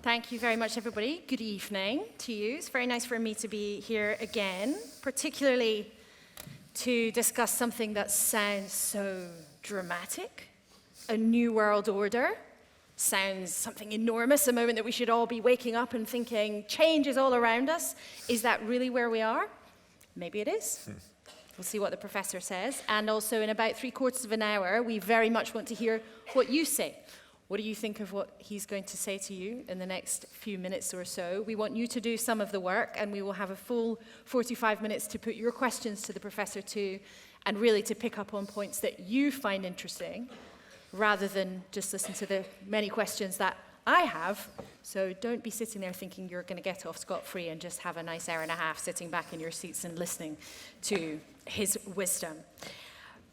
Thank you very much, everybody. Good evening to you. It's very nice for me to be here again, particularly to discuss something that sounds so dramatic. A new world order sounds something enormous, a moment that we should all be waking up and thinking, change is all around us. Is that really where we are? Maybe it is. We'll see what the professor says. And also, in about 3/4 of an hour, we very much want to hear what you say. What do you think of what he's going to say to you in the next few minutes or so? We want you to do some of the work, and we will have a full 45 minutes to put your questions to the professor too, and really to pick up on points that you find interesting, rather than just listen to the many questions that I have. So don't be sitting there thinking you're going to get off scot-free and just have a nice hour and a half sitting back in your seats and listening to his wisdom.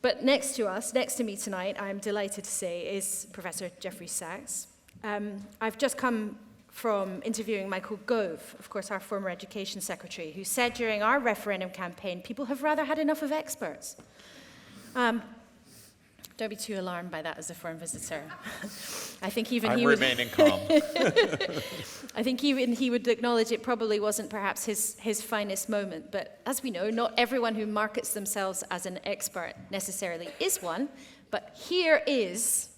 But next to me tonight, I'm delighted to say, is Professor Jeffrey Sachs. I've just come from interviewing Michael Gove, of course, our former education secretary, who said during our referendum campaign, people have rather had enough of experts. Don't be too alarmed by that as a foreign visitor. I think even I'm he would... remaining calm. I think even he would acknowledge it probably wasn't perhaps his finest moment. But as we know, not everyone who markets themselves as an expert necessarily is one. But here is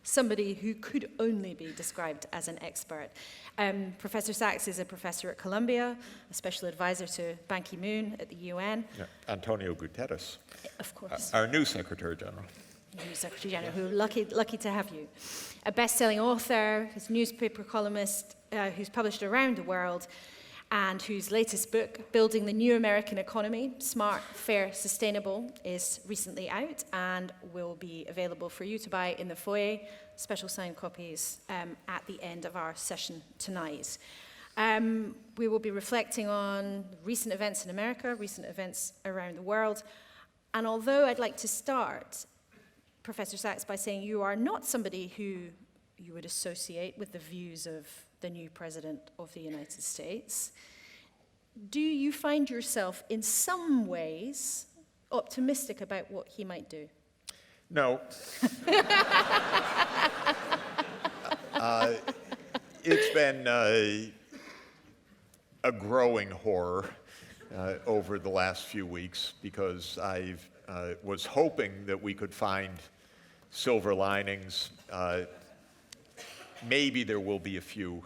somebody who could only be described as an expert. Professor Sachs is a professor at Columbia, a special advisor to Ban Ki-moon at the UN. Yeah, Antonio Guterres. Of course. Our new Secretary General. New Secretary General, who lucky to have you. A best-selling author, his newspaper columnist, who's published around the world, and whose latest book, Building the New American Economy, Smart, Fair, Sustainable, is recently out and will be available for you to buy in the foyer, special signed copies at the end of our session tonight. We will be reflecting on recent events in America, recent events around the world, and although I'd like to start, Professor Sachs, by saying you are not somebody who you would associate with the views of the new President of the United States. Do you find yourself in some ways optimistic about what he might do? No. It's been a growing horror over the last few weeks, because I was hoping that we could find silver linings. Maybe there will be a few,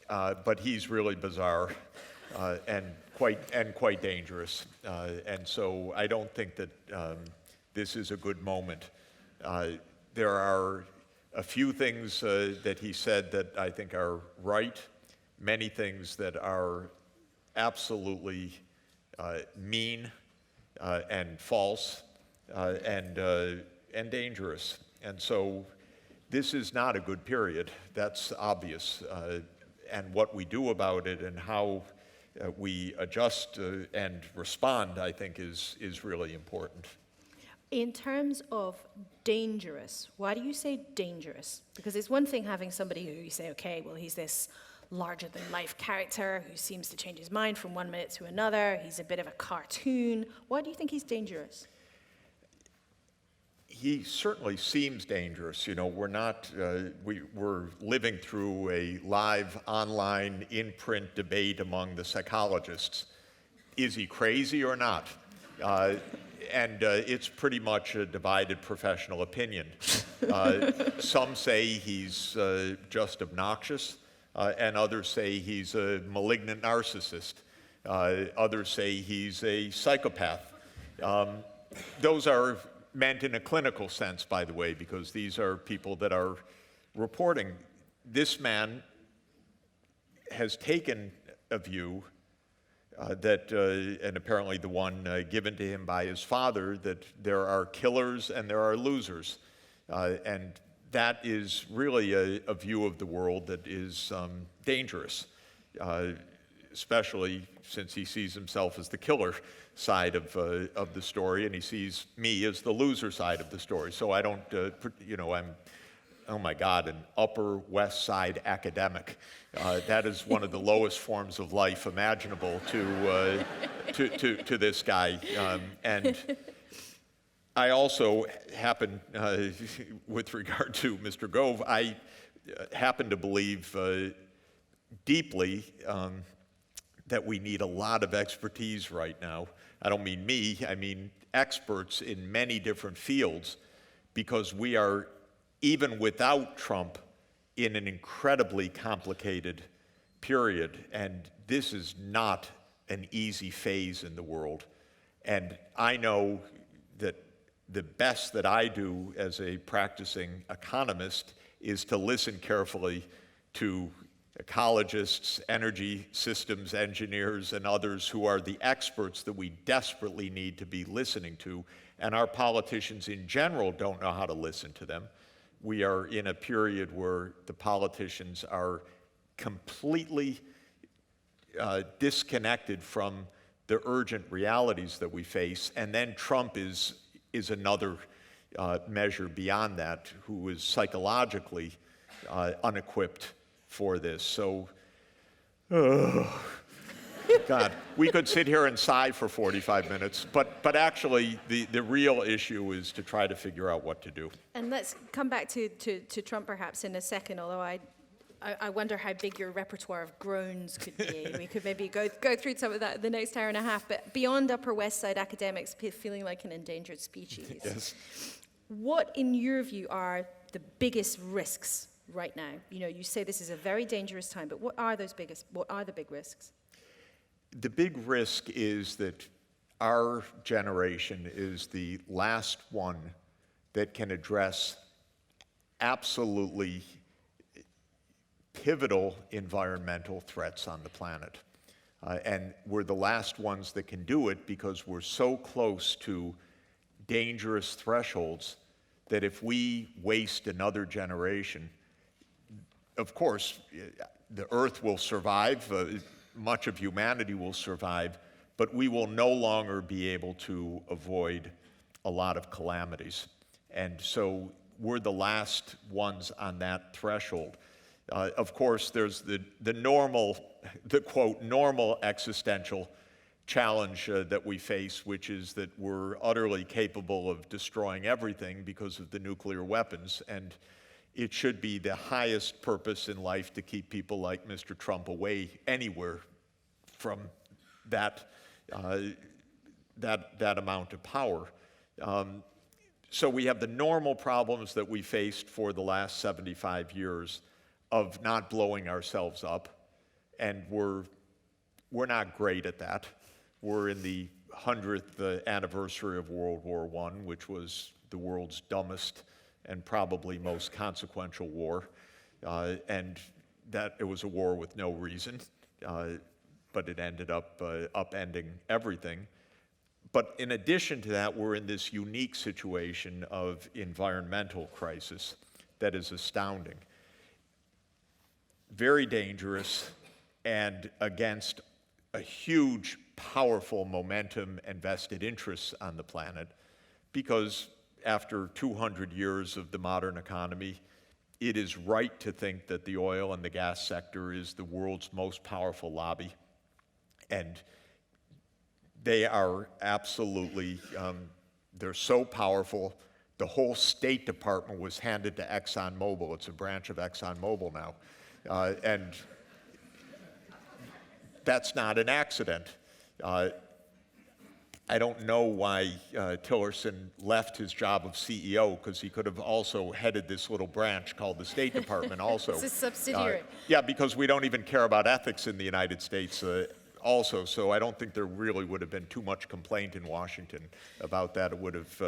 but he's really bizarre and quite dangerous. And so I don't think that this is a good moment. There are a few things that he said that I think are right, many things that are absolutely mean and false and dangerous. And so this is not a good period. That's obvious. And what we do about it and how we adjust and respond, I think, is really important. In terms of dangerous, why do you say dangerous? Because it's one thing having somebody who you say, okay, well, he's this larger-than-life character who seems to change his mind from one minute to another. He's a bit of a cartoon. Why do you think he's dangerous? He certainly seems dangerous. You know, we're living through a live online in-print debate among the psychologists. Is he crazy or not? And it's pretty much a divided professional opinion. Some say he's just obnoxious, and others say he's a malignant narcissist. Others say he's a psychopath. Those are meant in a clinical sense, by the way, because these are people that are reporting. This man has taken a view that, and apparently the one given to him by his father, that there are killers and there are losers. And that is really a view of the world that is dangerous, especially since he sees himself as the killer side of the story, and he sees me as the loser side of the story. So I don't, I'm, oh my God, an Upper West Side academic. That is one of the lowest forms of life imaginable to this guy. And I also happen, with regard to Mr. Gove, happen to believe deeply that we need a lot of expertise right now. I don't mean me, I mean experts in many different fields, because we are, even without Trump, in an incredibly complicated period. And this is not an easy phase in the world. And I know that the best that I do as a practicing economist is to listen carefully to ecologists, energy systems engineers, and others who are the experts that we desperately need to be listening to. And our politicians in general don't know how to listen to them. We are in a period where the politicians are completely disconnected from the urgent realities that we face. And then Trump is another measure beyond that, who is psychologically unequipped for this. So, God, we could sit here and sigh for 45 minutes, but actually the real issue is to try to figure out what to do. And let's come back to Trump perhaps in a second, although I wonder how big your repertoire of groans could be. We could maybe go through some of that in the next hour and a half, but beyond Upper West Side academics feeling like an endangered species, yes. What, in your view, are the biggest risks right now? You know, you say this is a very dangerous time, but what are the big risks? The big risk is that our generation is the last one that can address absolutely pivotal environmental threats on the planet. And we're the last ones that can do it because we're so close to dangerous thresholds that if we waste another generation, of course, the Earth will survive, much of humanity will survive, but we will no longer be able to avoid a lot of calamities. And so we're the last ones on that threshold. Of course, there's the normal, the quote, normal existential challenge that we face, which is that we're utterly capable of destroying everything because of the nuclear weapons. And it should be the highest purpose in life to keep people like Mr. Trump away anywhere from that amount of power. So we have the normal problems that we faced for the last 75 years of not blowing ourselves up, and we're not great at that. We're in the 100th anniversary of World War I, which was the world's dumbest and probably most consequential war, and that it was a war with no reason, but it ended up upending everything. But in addition to that, we're in this unique situation of environmental crisis that is astounding. Very dangerous, and against a huge, powerful momentum and vested interests on the planet, because after 200 years of the modern economy, it is right to think that the oil and the gas sector is the world's most powerful lobby. And they are absolutely, they're so powerful. The whole State Department was handed to ExxonMobil. It's a branch of ExxonMobil now. And that's not an accident. I don't know why Tillerson left his job of CEO, because he could have also headed this little branch called the State Department also. It's a subsidiary. Yeah, because we don't even care about ethics in the United States also, so I don't think there really would have been too much complaint in Washington about that. It would have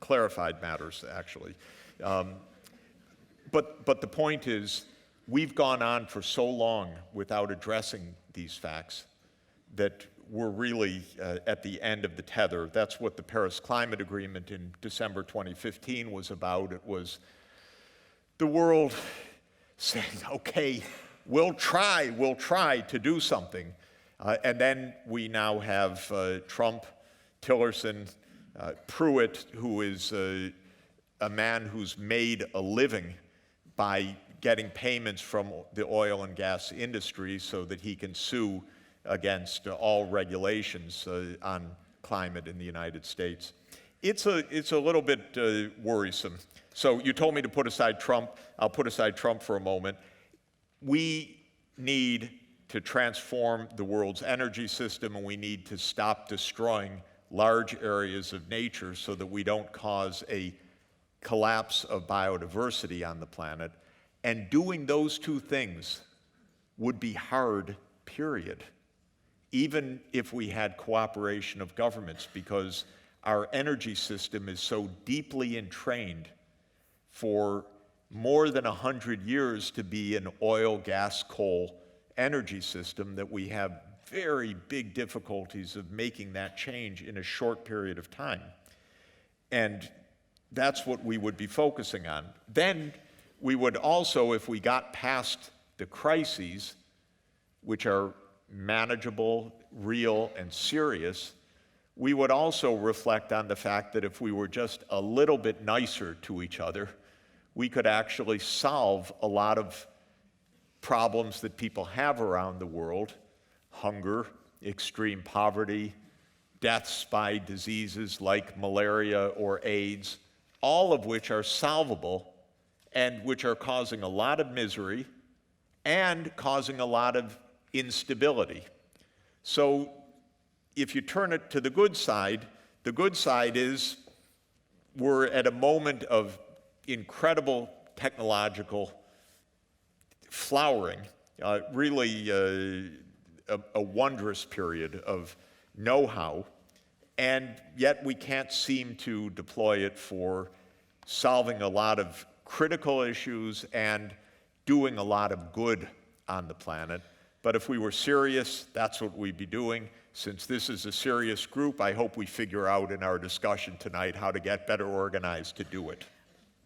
clarified matters, actually. But the point is, we've gone on for so long without addressing these facts that we're really at the end of the tether. That's what the Paris Climate Agreement in December 2015 was about. It was the world saying, okay, we'll try to do something. And then we now have Trump, Tillerson, Pruitt, who is a man who's made a living by getting payments from the oil and gas industry so that he can sue against all regulations on climate in the United States. It's a little bit worrisome. So you told me to put aside Trump. I'll put aside Trump for a moment. We need to transform the world's energy system, and we need to stop destroying large areas of nature so that we don't cause a collapse of biodiversity on the planet. And doing those two things would be hard, period, even if we had cooperation of governments, because our energy system is so deeply entrained for more than 100 years to be an oil, gas, coal energy system that we have very big difficulties of making that change in a short period of time. And that's what we would be focusing on. Then we would also, if we got past the crises, which are manageable, real, and serious, we would also reflect on the fact that if we were just a little bit nicer to each other, we could actually solve a lot of problems that people have around the world: hunger, extreme poverty, deaths by diseases like malaria or AIDS, all of which are solvable and which are causing a lot of misery and causing a lot of instability. So if you turn it to the good side is we're at a moment of incredible technological flowering, really a wondrous period of know-how, and yet we can't seem to deploy it for solving a lot of critical issues and doing a lot of good on the planet. But if we were serious, that's what we'd be doing. Since this is a serious group, I hope we figure out in our discussion tonight how to get better organized to do it.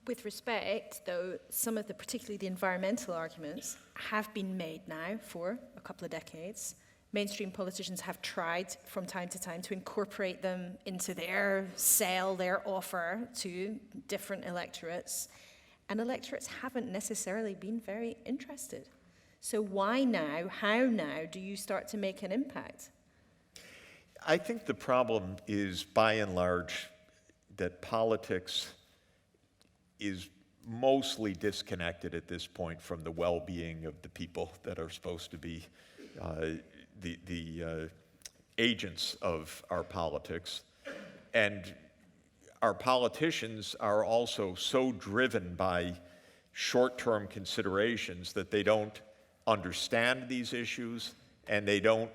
With respect, though, some of the, particularly the environmental arguments, have been made now for a couple of decades. Mainstream politicians have tried from time to time to incorporate them into their sale, their offer to different electorates, and electorates haven't necessarily been very interested. So why now, how now do you start to make an impact? I think the problem is, by and large, that politics is mostly disconnected at this point from the well-being of the people that are supposed to be the agents of our politics. And our politicians are also so driven by short-term considerations that they don't understand these issues and they don't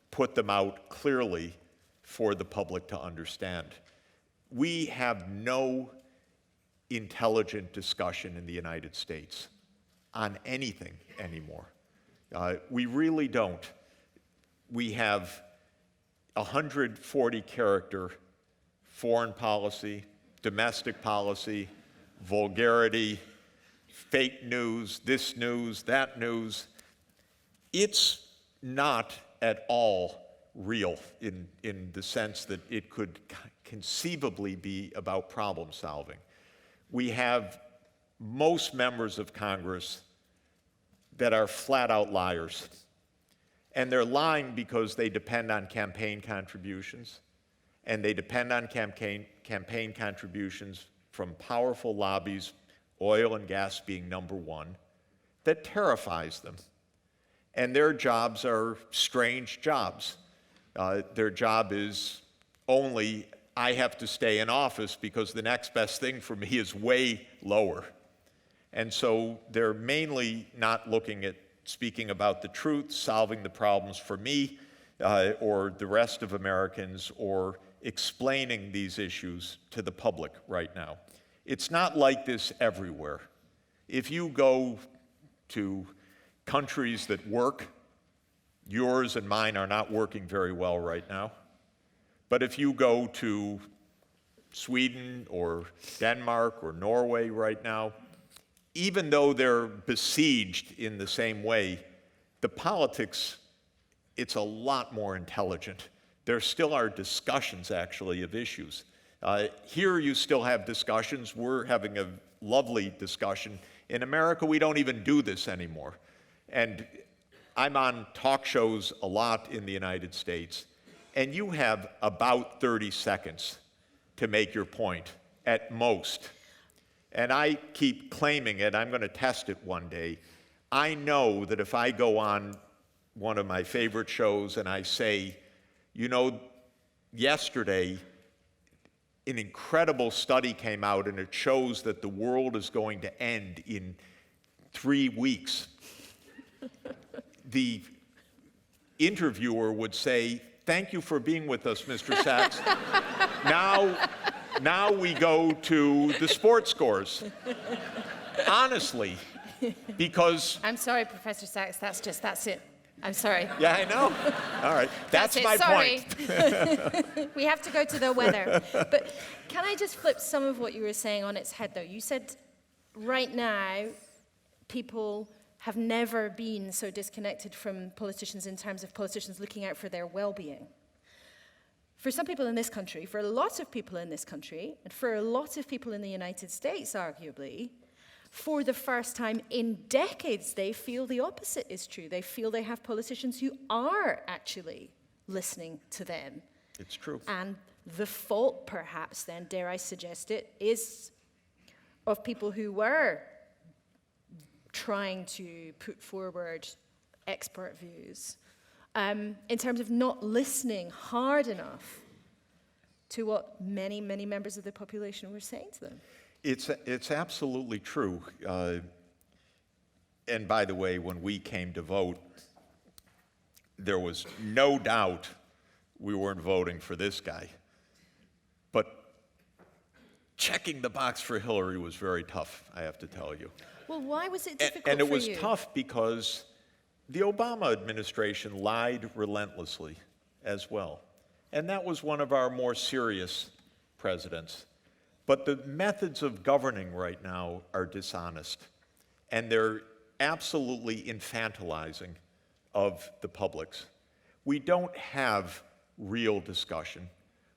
put them out clearly for the public to understand. We have no intelligent discussion in the United States on anything anymore. We really don't. We have 140-character foreign policy, domestic policy, vulgarity, fake news, this news, that news. It's not at all real in the sense that it could conceivably be about problem solving. We have most members of Congress that are flat out liars. And they're lying because they depend on campaign contributions, and they depend on campaign contributions from powerful lobbies, oil and gas being number one, that terrifies them. And their jobs are strange jobs. Their job is only, I have to stay in office because the next best thing for me is way lower. And so they're mainly not looking at speaking about the truth, solving the problems for me or the rest of Americans, or explaining these issues to the public right now. It's not like this everywhere. If you go to countries that work, yours and mine are not working very well right now. But if you go to Sweden or Denmark or Norway right now, even though they're besieged in the same way, the politics, it's a lot more intelligent. There still are discussions, actually, of issues. Here you still have discussions. We're having a lovely discussion. In America, we don't even do this anymore. And I'm on talk shows a lot in the United States, and you have about 30 seconds to make your point, at most. And I keep claiming it. I'm going to test it one day. I know that if I go on one of my favorite shows and I say, you know, yesterday an incredible study came out and it shows that the world is going to end in 3 weeks, the interviewer would say, "Thank you for being with us, Mr. Sachs. Now we go to the sports scores." Honestly, because... I'm sorry, Professor Sachs, that's it. I'm sorry. Yeah, I know. All right, that's my Sorry. point. We have to go to the weather. But can I just flip some of what you were saying on its head, though? You said right now people have never been so disconnected from politicians in terms of politicians looking out for their well-being. For some people in this country, for a lot of people in this country, and for a lot of people in the United States, arguably, for the first time in decades, they feel the opposite is true. They feel they have politicians who are actually listening to them. It's true. And the fault, perhaps, then, dare I suggest it, is of people who were trying to put forward expert views, in terms of not listening hard enough to what many, many members of the population were saying to them. It's absolutely true. And by the way, when we came to vote, there was no doubt we weren't voting for this guy. But checking the box for Hillary was very tough, I have to tell you. Well, why was it difficult and it for was you? tough because the Obama administration lied relentlessly as well. And that was one of our more serious presidents. But the methods of governing right now are dishonest. And they're absolutely infantilizing of the publics. We don't have real discussion.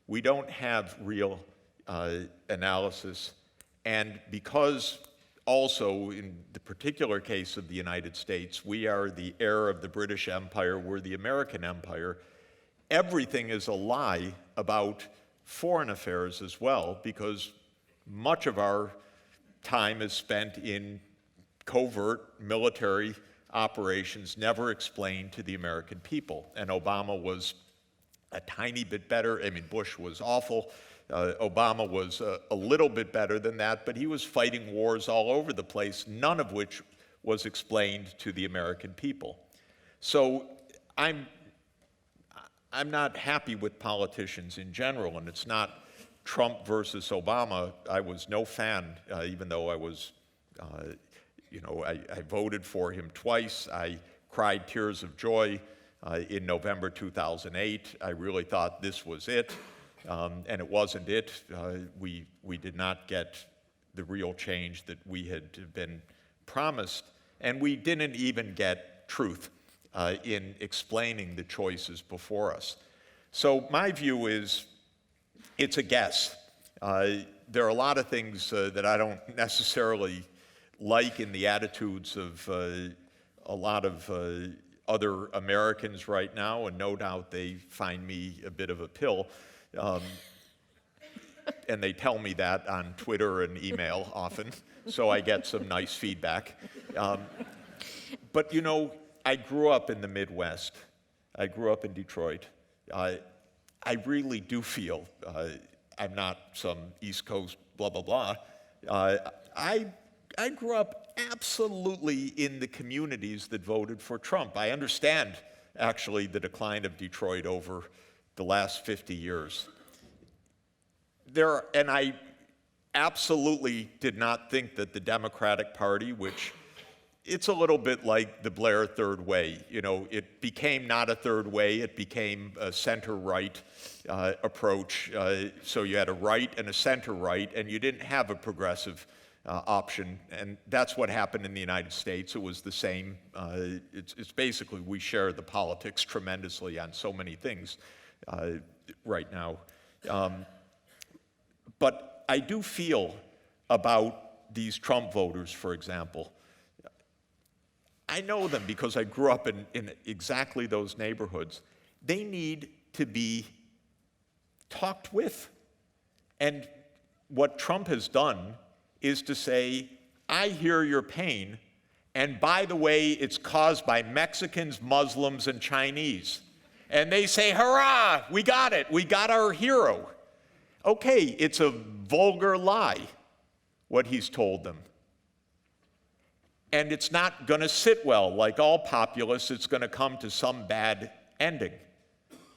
We don't have real analysis. And because also, in the particular case of the United States, we are the heir of the British Empire, we're the American Empire, everything is a lie about foreign affairs as well, because much of our time is spent in covert military operations never explained to the American people. And Obama was a tiny bit better. I mean, Bush was awful. Obama was a little bit better than that, but he was fighting wars all over the place, none of which was explained to the American people. So I'm not happy with politicians in general, and it's not Trump versus Obama. I was no fan, even though I was, I voted for him twice. I cried tears of joy in November 2008. I really thought this was it. And it wasn't it. We did not get the real change that we had been promised, and we didn't even get truth in explaining the choices before us. So my view is it's a guess. There are a lot of things that I don't necessarily like in the attitudes of a lot of other Americans right now, and no doubt they find me a bit of a pill. And they tell me that on Twitter and email often, so I get some nice feedback. But you know, I grew up in the Midwest. I grew up in Detroit. I really do feel, I'm not some East Coast blah, blah, blah. I grew up absolutely in the communities that voted for Trump. I understand, actually, the decline of Detroit over the last 50 years. And I absolutely did not think that the Democratic Party, which it's a little bit like the Blair third way. You know, it became not a third way, it became a center-right approach. So you had a right and a center-right, and you didn't have a progressive option. And that's what happened in the United States. It was the same. It's basically, we share the politics tremendously on so many things right now. But I do feel about these Trump voters, for example. I know them because I grew up in exactly those neighborhoods. They need to be talked with. And what Trump has done is to say, I hear your pain, and by the way, it's caused by Mexicans, Muslims, and Chinese. And they say, hurrah, we got it, we got our hero. Okay, it's a vulgar lie, what he's told them. And it's not going to sit well. Like all populists, it's going to come to some bad ending,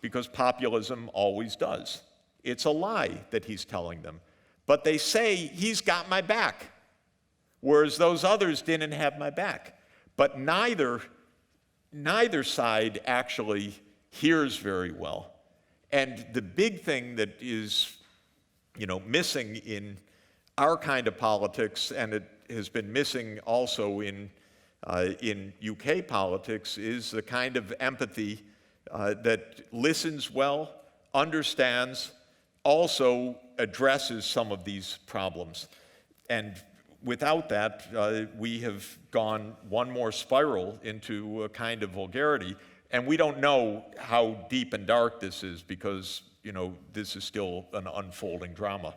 because populism always does. It's a lie that he's telling them. But they say, he's got my back, whereas those others didn't have my back. But neither side actually hears very well. And the big thing that is, missing in our kind of politics, and it has been missing also in UK politics, is the kind of empathy that listens well, understands, also addresses some of these problems. And without that, we have gone one more spiral into a kind of vulgarity. And we don't know how deep and dark this is, because this is still an unfolding drama.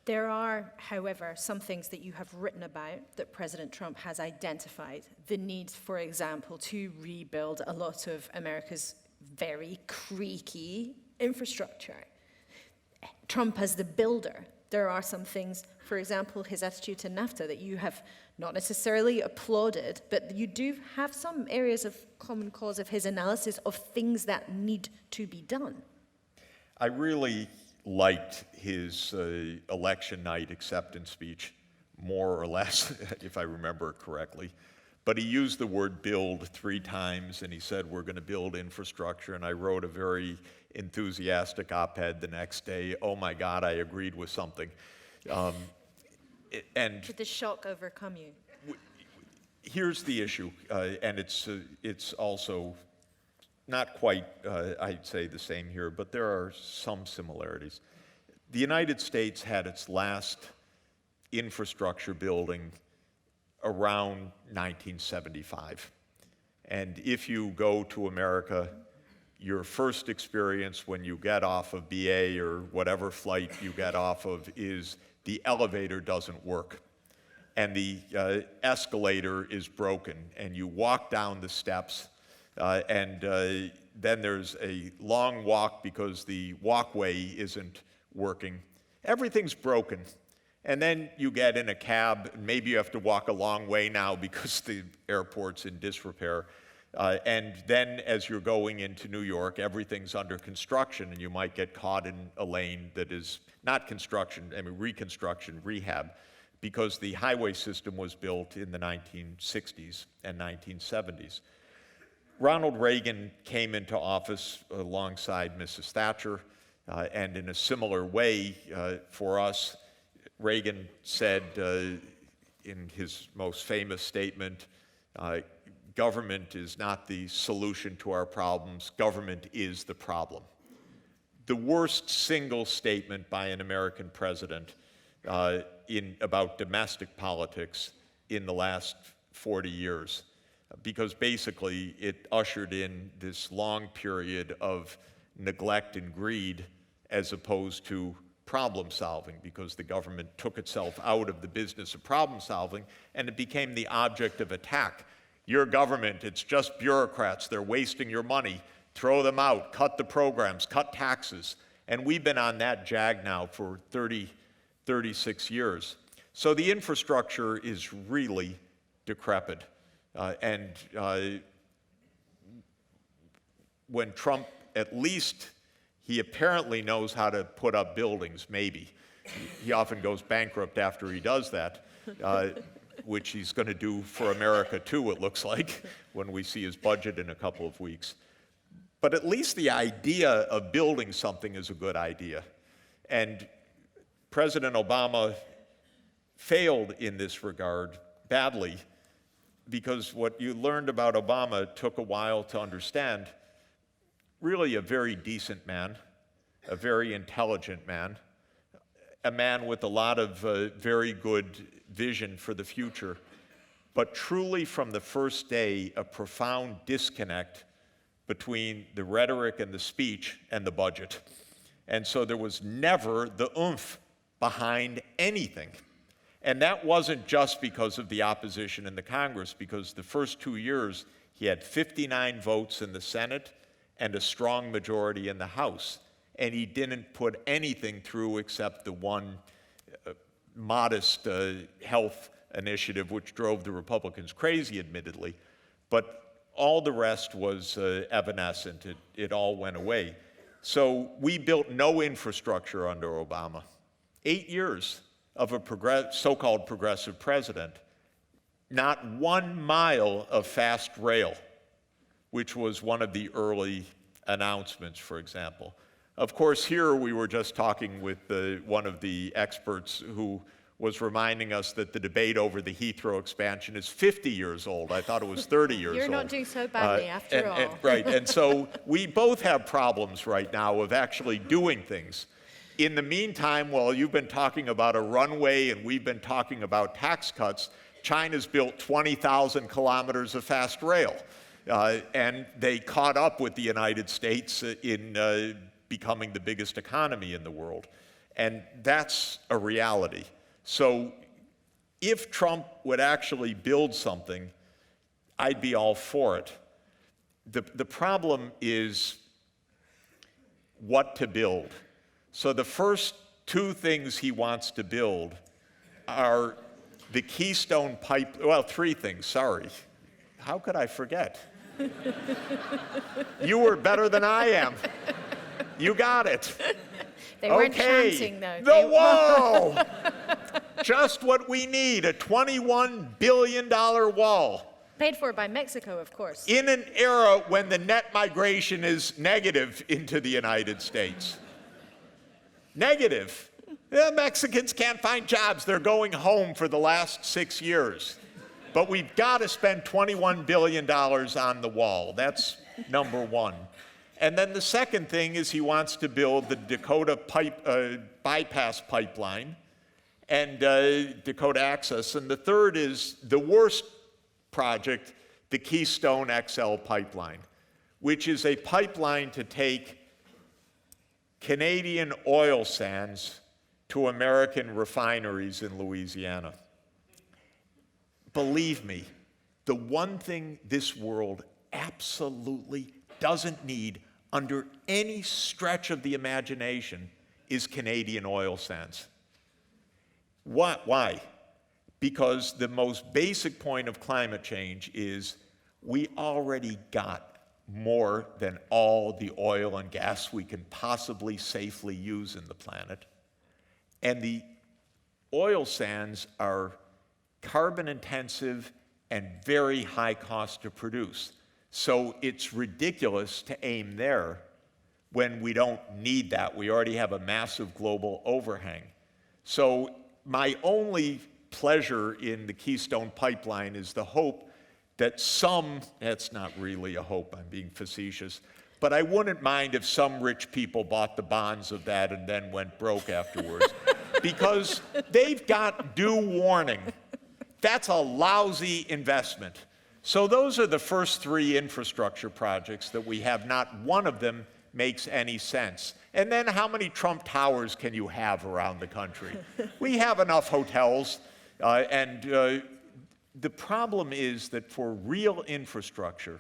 There are, however, some things that you have written about that President Trump has identified. The need, for example, to rebuild a lot of America's very creaky infrastructure. Trump as the builder. There are some things, for example, his attitude to Nafta, that you have not necessarily applauded, but you do have some areas of common cause of his analysis of things that need to be done. I really liked his election night acceptance speech, more or less, if I remember correctly. But he used the word build 3 times, and he said, we're going to build infrastructure. And I wrote a very enthusiastic op-ed the next day. Oh my God, I agreed with something. And did the shock overcome you? Here's the issue, and it's also not quite, I'd say, the same here, but there are some similarities. The United States had its last infrastructure building around 1975. And if you go to America, your first experience when you get off of BA or whatever flight you get off of is the elevator doesn't work, and the escalator is broken, and you walk down the steps, and then there's a long walk because the walkway isn't working. Everything's broken. And then you get in a cab, and maybe you have to walk a long way now because the airport's in disrepair. And then as you're going into New York, everything's under construction, and you might get caught in a lane that is not construction, reconstruction, rehab, because the highway system was built in the 1960s and 1970s. Ronald Reagan came into office alongside Mrs. Thatcher, and in a similar way for us, Reagan said in his most famous statement, government is not the solution to our problems, government is the problem. The worst single statement by an American president about domestic politics in the last 40 years, because basically it ushered in this long period of neglect and greed as opposed to problem solving, because the government took itself out of the business of problem solving and it became the object of attack. Your government, it's just bureaucrats, they're wasting your money, throw them out, cut the programs, cut taxes. And we've been on that jag now for 36 years. So the infrastructure is really decrepit. When Trump, at least, he apparently knows how to put up buildings, maybe. He often goes bankrupt after he does that, which he's going to do for America too, it looks like, when we see his budget in a couple of weeks. But at least the idea of building something is a good idea. And President Obama failed in this regard badly, because what you learned about Obama took a while to understand. Really a very decent man, a very intelligent man, a man with a lot of very good vision for the future, but truly from the first day, a profound disconnect between the rhetoric and the speech and the budget. And so there was never the oomph behind anything. And that wasn't just because of the opposition in the Congress, because the first 2 years he had 59 votes in the Senate and a strong majority in the House. And he didn't put anything through except the one modest health initiative, which drove the Republicans crazy, admittedly. But all the rest was evanescent. It all went away. So we built no infrastructure under Obama. 8 years of a so-called progressive president. Not 1 mile of fast rail, which was one of the early announcements, for example. Of course, here we were just talking with one of the experts who was reminding us that the debate over the Heathrow expansion is 50 years old. I thought it was 30 years old. You're not doing so badly after all. Right, and so we both have problems right now of actually doing things. In the meantime, while you've been talking about a runway and we've been talking about tax cuts, China's built 20,000 kilometers of fast rail. And they caught up with the United States in becoming the biggest economy in the world. And that's a reality. So if Trump would actually build something, I'd be all for it. The problem is what to build. So the first 2 things he wants to build are the Keystone Pipe, well, 3 things, sorry. How could I forget? You were better than I am. You got it. They weren't counting, though. Whoa! Just what we need, a $21 billion wall. Paid for by Mexico, of course. In an era when the net migration is negative into the United States. Negative. The Mexicans can't find jobs. They're going home for the last 6 years. But we've got to spend $21 billion on the wall. That's number one. And then the second thing is he wants to build the Dakota bypass pipeline and Dakota Access. And the third is the worst project, the Keystone XL pipeline, which is a pipeline to take Canadian oil sands to American refineries in Louisiana. Believe me, the one thing this world absolutely doesn't need under any stretch of the imagination is Canadian oil sands. Why? Because the most basic point of climate change is we already got more than all the oil and gas we can possibly safely use in the planet. And the oil sands are carbon intensive and very high cost to produce. So it's ridiculous to aim there when we don't need that. We already have a massive global overhang. So my only pleasure in the Keystone Pipeline is the hope that that's not really a hope, I'm being facetious, but I wouldn't mind if some rich people bought the bonds of that and then went broke afterwards, because they've got due warning. That's a lousy investment. So those are the first 3 infrastructure projects that we have. Not one of them makes any sense. And then how many Trump Towers can you have around the country? We have enough hotels, the problem is that for real infrastructure,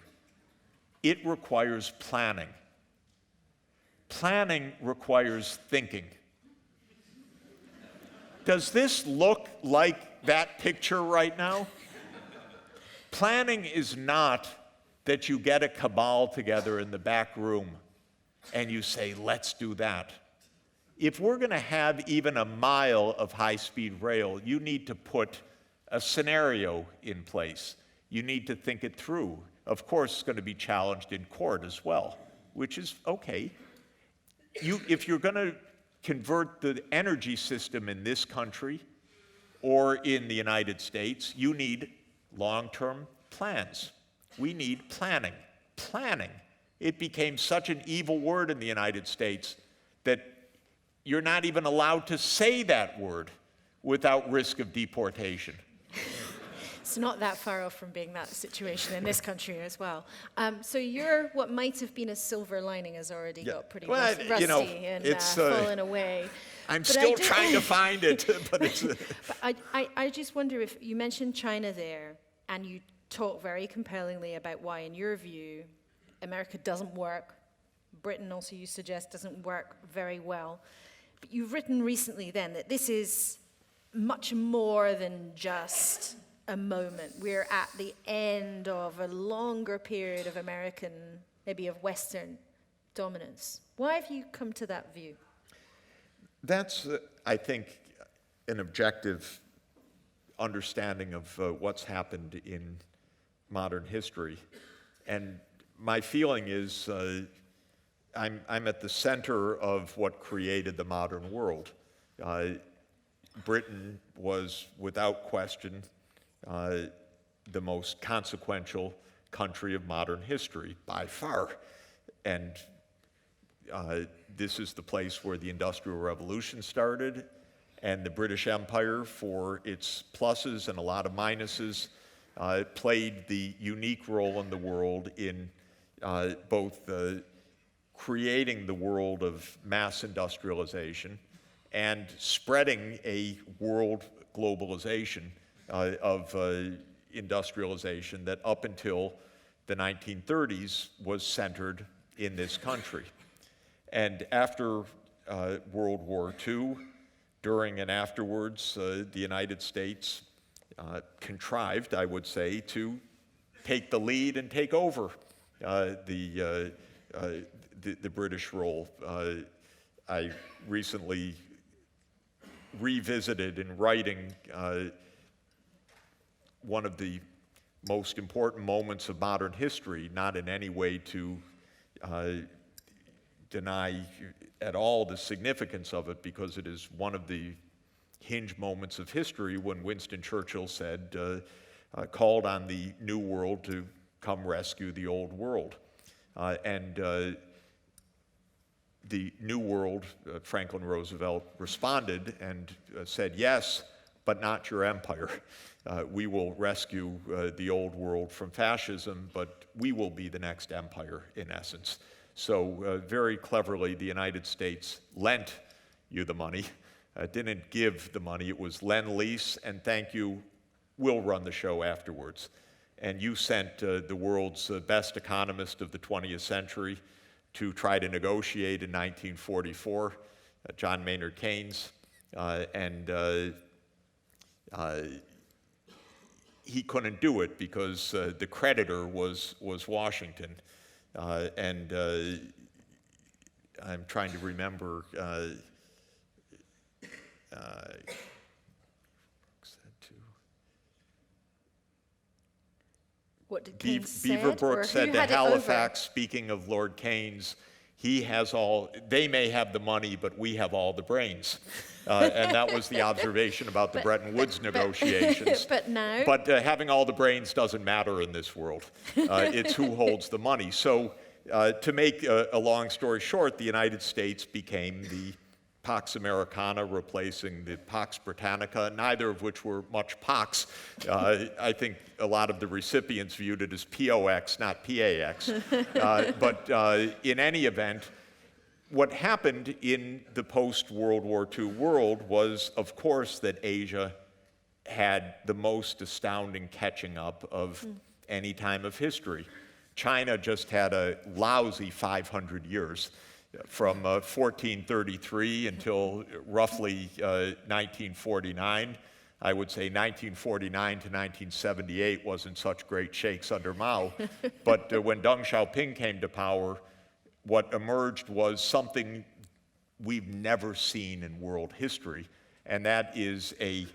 it requires planning. Planning requires thinking. Does this look like that picture right now? Planning is not that you get a cabal together in the back room and you say, let's do that. If we're going to have even a mile of high-speed rail, you need to put a scenario in place. You need to think it through. Of course, it's going to be challenged in court as well, which is okay. If you're going to convert the energy system in this country or in the United States, you need long-term plans. We need planning. Planning. It became such an evil word in the United States that you're not even allowed to say that word without risk of deportation. It's not that far off from being that situation in this country as well. So your what might have been a silver lining has already got pretty rusty and fallen away. I'm still trying to find it, but it's... But I just wonder if you mentioned China there, and you talk very compellingly about why, in your view, America doesn't work. Britain also, you suggest, doesn't work very well. But you've written recently then that this is much more than just a moment. We're at the end of a longer period of American, maybe of Western dominance. Why have you come to that view? That's, I think, an objective understanding of what's happened in modern history. And my feeling is I'm at the center of what created the modern world. Britain was, without question, the most consequential country of modern history, by far. And this is the place where the Industrial Revolution started, and the British Empire, for its pluses and a lot of minuses, played the unique role in the world in both creating the world of mass industrialization and spreading a world globalization of industrialization that up until the 1930s was centered in this country. And after World War II, during and afterwards, the United States contrived, I would say, to take the lead and take over the British role. I recently revisited in writing one of the most important moments of modern history, not in any way to deny at all the significance of it, because it is one of the hinge moments of history when Winston Churchill said, called on the New World to come rescue the Old World. And the New World, Franklin Roosevelt responded and said, yes, but not your empire. We will rescue the Old World from fascism, but we will be the next empire, in essence. So very cleverly, the United States lent you the money. Didn't give the money. It was lend-lease, and thank you, we'll run the show afterwards. And you sent the world's best economist of the 20th century to try to negotiate in 1944, John Maynard Keynes, and he couldn't do it because the creditor was Washington. And I'm trying to remember. What did Keynes say? Beaverbrook said to Halifax, speaking of Lord Keynes, he has all, they may have the money, but we have all the brains. And that was the observation about the Bretton Woods negotiations. But now? But having all the brains doesn't matter in this world. It's who holds the money. So to make a long story short, the United States became the Pax Americana, replacing the Pax Britannica, neither of which were much Pax. I think a lot of the recipients viewed it as POX, not PAX. But in any event, what happened in the post-World War II world was, of course, that Asia had the most astounding catching up of any time of history. China just had a lousy 500 years. From 1433 until roughly 1949. I would say 1949 to 1978 wasn't such great shakes under Mao. But when Deng Xiaoping came to power, what emerged was something we've never seen in world history, and that is a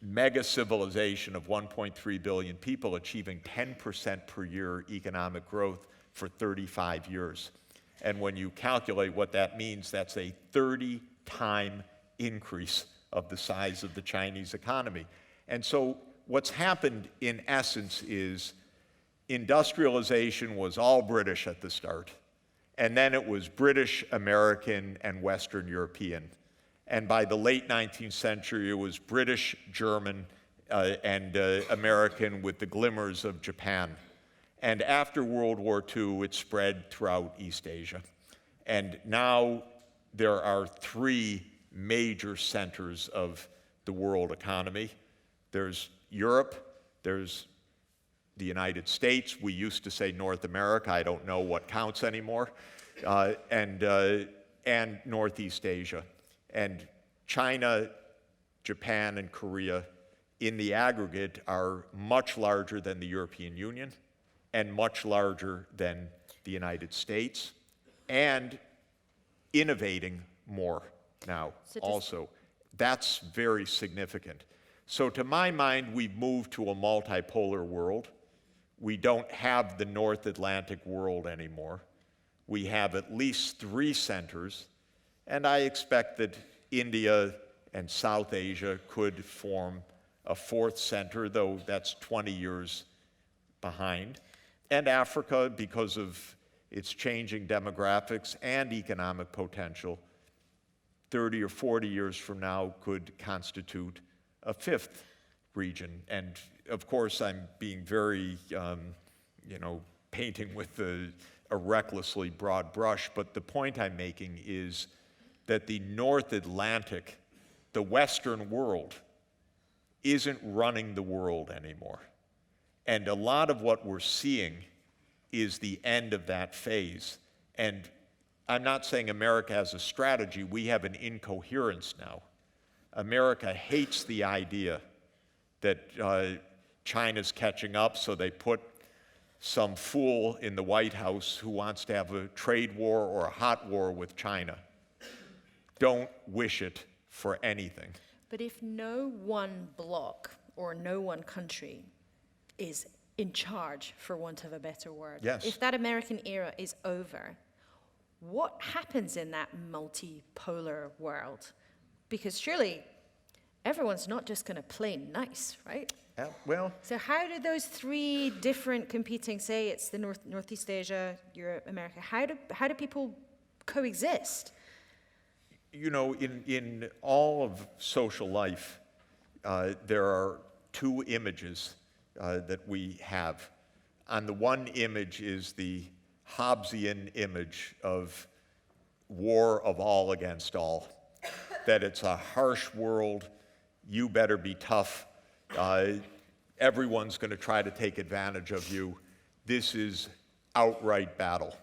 mega civilization of 1.3 billion people achieving 10% per year economic growth for 35 years. And when you calculate what that means, that's a 30-time increase of the size of the Chinese economy. And so what's happened in essence is industrialization was all British at the start, and then it was British, American, and Western European. And by the late 19th century, it was British, German, and American with the glimmers of Japan. And after World War II, it spread throughout East Asia. And now there are three major centers of the world economy. There's Europe, there's the United States, we used to say North America, I don't know what counts anymore, and Northeast Asia. And China, Japan, and Korea in the aggregate are much larger than the European Union and much larger than the United States, and innovating more now also. That's very significant. So to my mind, we've moved to a multipolar world. We don't have the North Atlantic world anymore. We have at least three centers, and I expect that India and South Asia could form a fourth center, though that's 20 years behind. And Africa, because of its changing demographics and economic potential, 30 or 40 years from now could constitute a fifth region. And of course, I'm being very, painting with a recklessly broad brush, but the point I'm making is that the North Atlantic, the Western world, isn't running the world anymore. And a lot of what we're seeing is the end of that phase. And I'm not saying America has a strategy, we have an incoherence now. America hates the idea that China's catching up, so they put some fool in the White House who wants to have a trade war or a hot war with China. Don't wish it for anything. But if no one bloc or no one country is in charge, for want of a better word, yes. If that American era is over, what happens in that multipolar world? Because surely everyone's not just going to play nice, right? Well, so how do those three different competing, say it's the Northeast Asia, Europe, America, how do people coexist? You know, in all of social life, there are two images that we have. On the one image is the Hobbesian image of war of all against all, that it's a harsh world, you better be tough, everyone's going to try to take advantage of you. This is outright battle.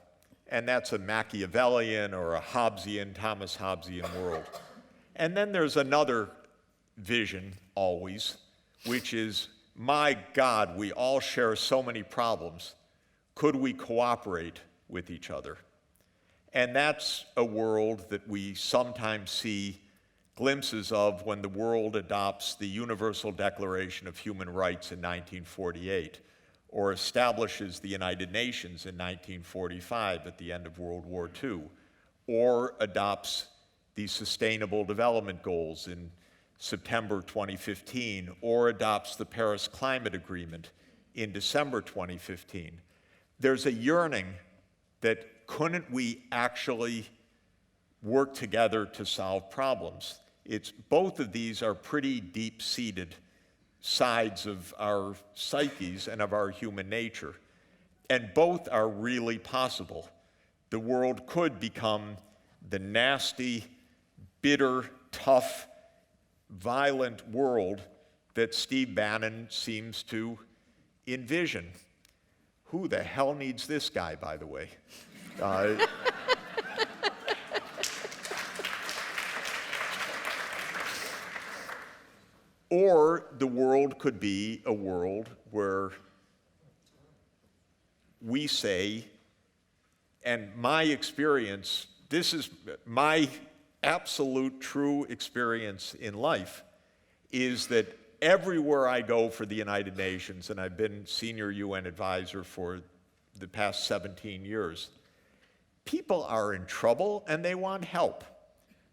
And that's a Machiavellian or a Hobbesian, Thomas Hobbesian world. And then there's another vision always, which is, my God, we all share so many problems. Could we cooperate with each other? And that's a world that we sometimes see glimpses of when the world adopts the Universal Declaration of Human Rights in 1948, or establishes the United Nations in 1945 at the end of World War II, or adopts the Sustainable Development Goals in September 2015, or adopts the Paris Climate Agreement in December 2015. There's a yearning that couldn't we actually work together to solve problems? Both of these are pretty deep-seated sides of our psyches and of our human nature, and both are really possible. The world could become the nasty, bitter, tough, violent world that Steve Bannon seems to envision. Who the hell needs this guy, by the way? Or the world could be a world where we say, and my experience, this is my absolute true experience in life, is that everywhere I go for the United Nations, and I've been senior UN advisor for the past 17 years, people are in trouble and they want help.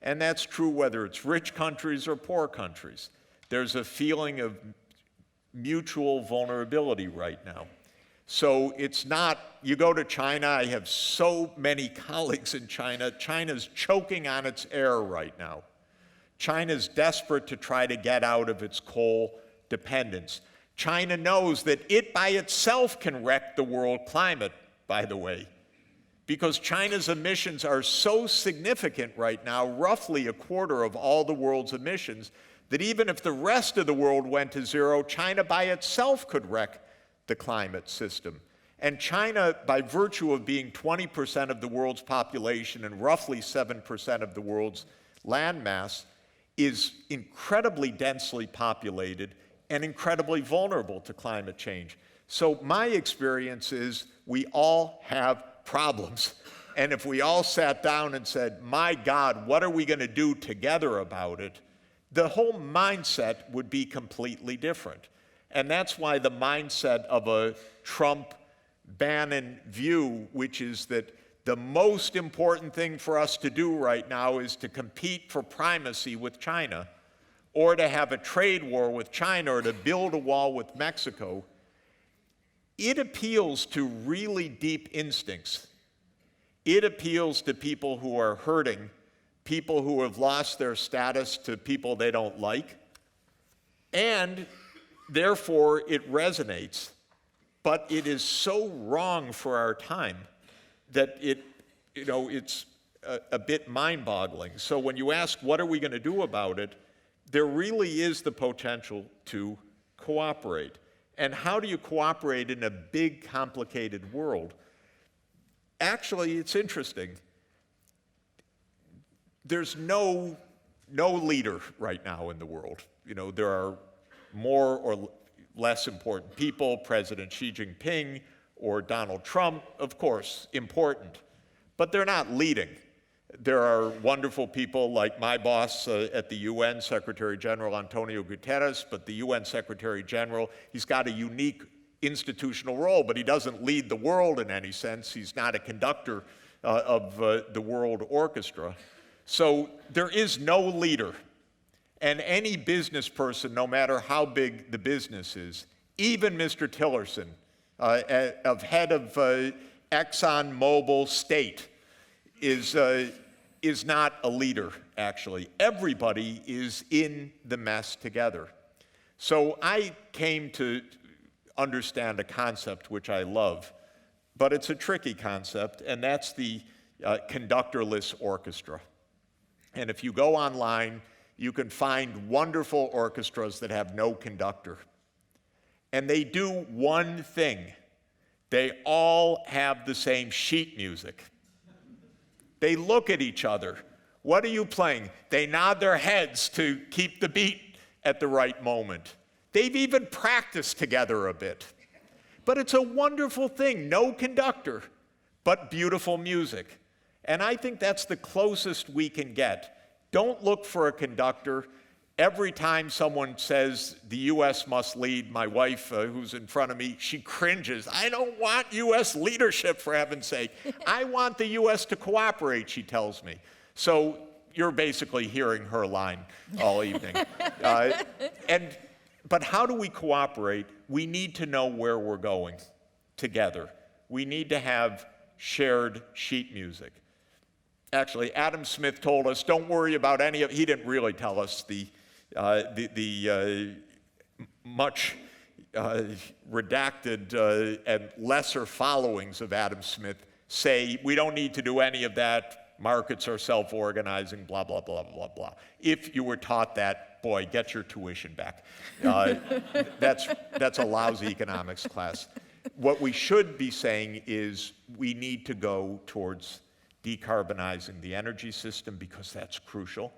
And that's true whether it's rich countries or poor countries. There's a feeling of mutual vulnerability right now. So it's not, you go to China, I have so many colleagues in China, China's choking on its air right now. China's desperate to try to get out of its coal dependence. China knows that it by itself can wreck the world climate, by the way, because China's emissions are so significant right now, roughly a quarter of all the world's emissions, that even if the rest of the world went to zero, China by itself could wreck the climate system. And China, by virtue of being 20% of the world's population and roughly 7% of the world's landmass, is incredibly densely populated and incredibly vulnerable to climate change. So my experience is we all have problems. And if we all sat down and said, my God, what are we going to do together about it? The whole mindset would be completely different. And that's why the mindset of a Trump-Bannon view, which is that the most important thing for us to do right now is to compete for primacy with China, or to have a trade war with China, or to build a wall with Mexico, it appeals to really deep instincts. It appeals to people who are hurting, people who have lost their status to people they don't like, and therefore it resonates. But it is so wrong for our time that it's a bit mind-boggling. So when you ask, what are we going to do about it, there really is the potential to cooperate. And how do you cooperate in a big, complicated world? Actually, it's interesting. There's no leader right now in the world. There are more or less important people, President Xi Jinping or Donald Trump, of course, important, but they're not leading. There are wonderful people like my boss at the UN, Secretary General Antonio Guterres, but the UN Secretary General, he's got a unique institutional role, but he doesn't lead the world in any sense. He's not a conductor of the world orchestra. So there is no leader. And any business person, no matter how big the business is, even Mr. Tillerson, head of ExxonMobil State, is not a leader, actually. Everybody is in the mess together. So I came to understand a concept which I love, but it's a tricky concept, and that's the conductorless orchestra. And if you go online, you can find wonderful orchestras that have no conductor. And they do one thing. They all have the same sheet music. They look at each other. What are you playing? They nod their heads to keep the beat at the right moment. They've even practiced together a bit. But it's a wonderful thing. No conductor, but beautiful music. And I think that's the closest we can get. Don't look for a conductor. Every time someone says the U.S. must lead, my wife, who's in front of me, she cringes. I don't want U.S. leadership, for heaven's sake. I want the U.S. to cooperate, she tells me. So you're basically hearing her line all evening. But how do we cooperate? We need to know where we're going together. We need to have shared sheet music. Actually, Adam Smith told us, don't worry about any of, he didn't really tell us the much redacted and lesser followings of Adam Smith say, we don't need to do any of that, markets are self-organizing, blah, blah, blah, blah, blah. If you were taught that, boy, get your tuition back. That's a lousy economics class. What we should be saying is we need to go towards decarbonizing the energy system because that's crucial.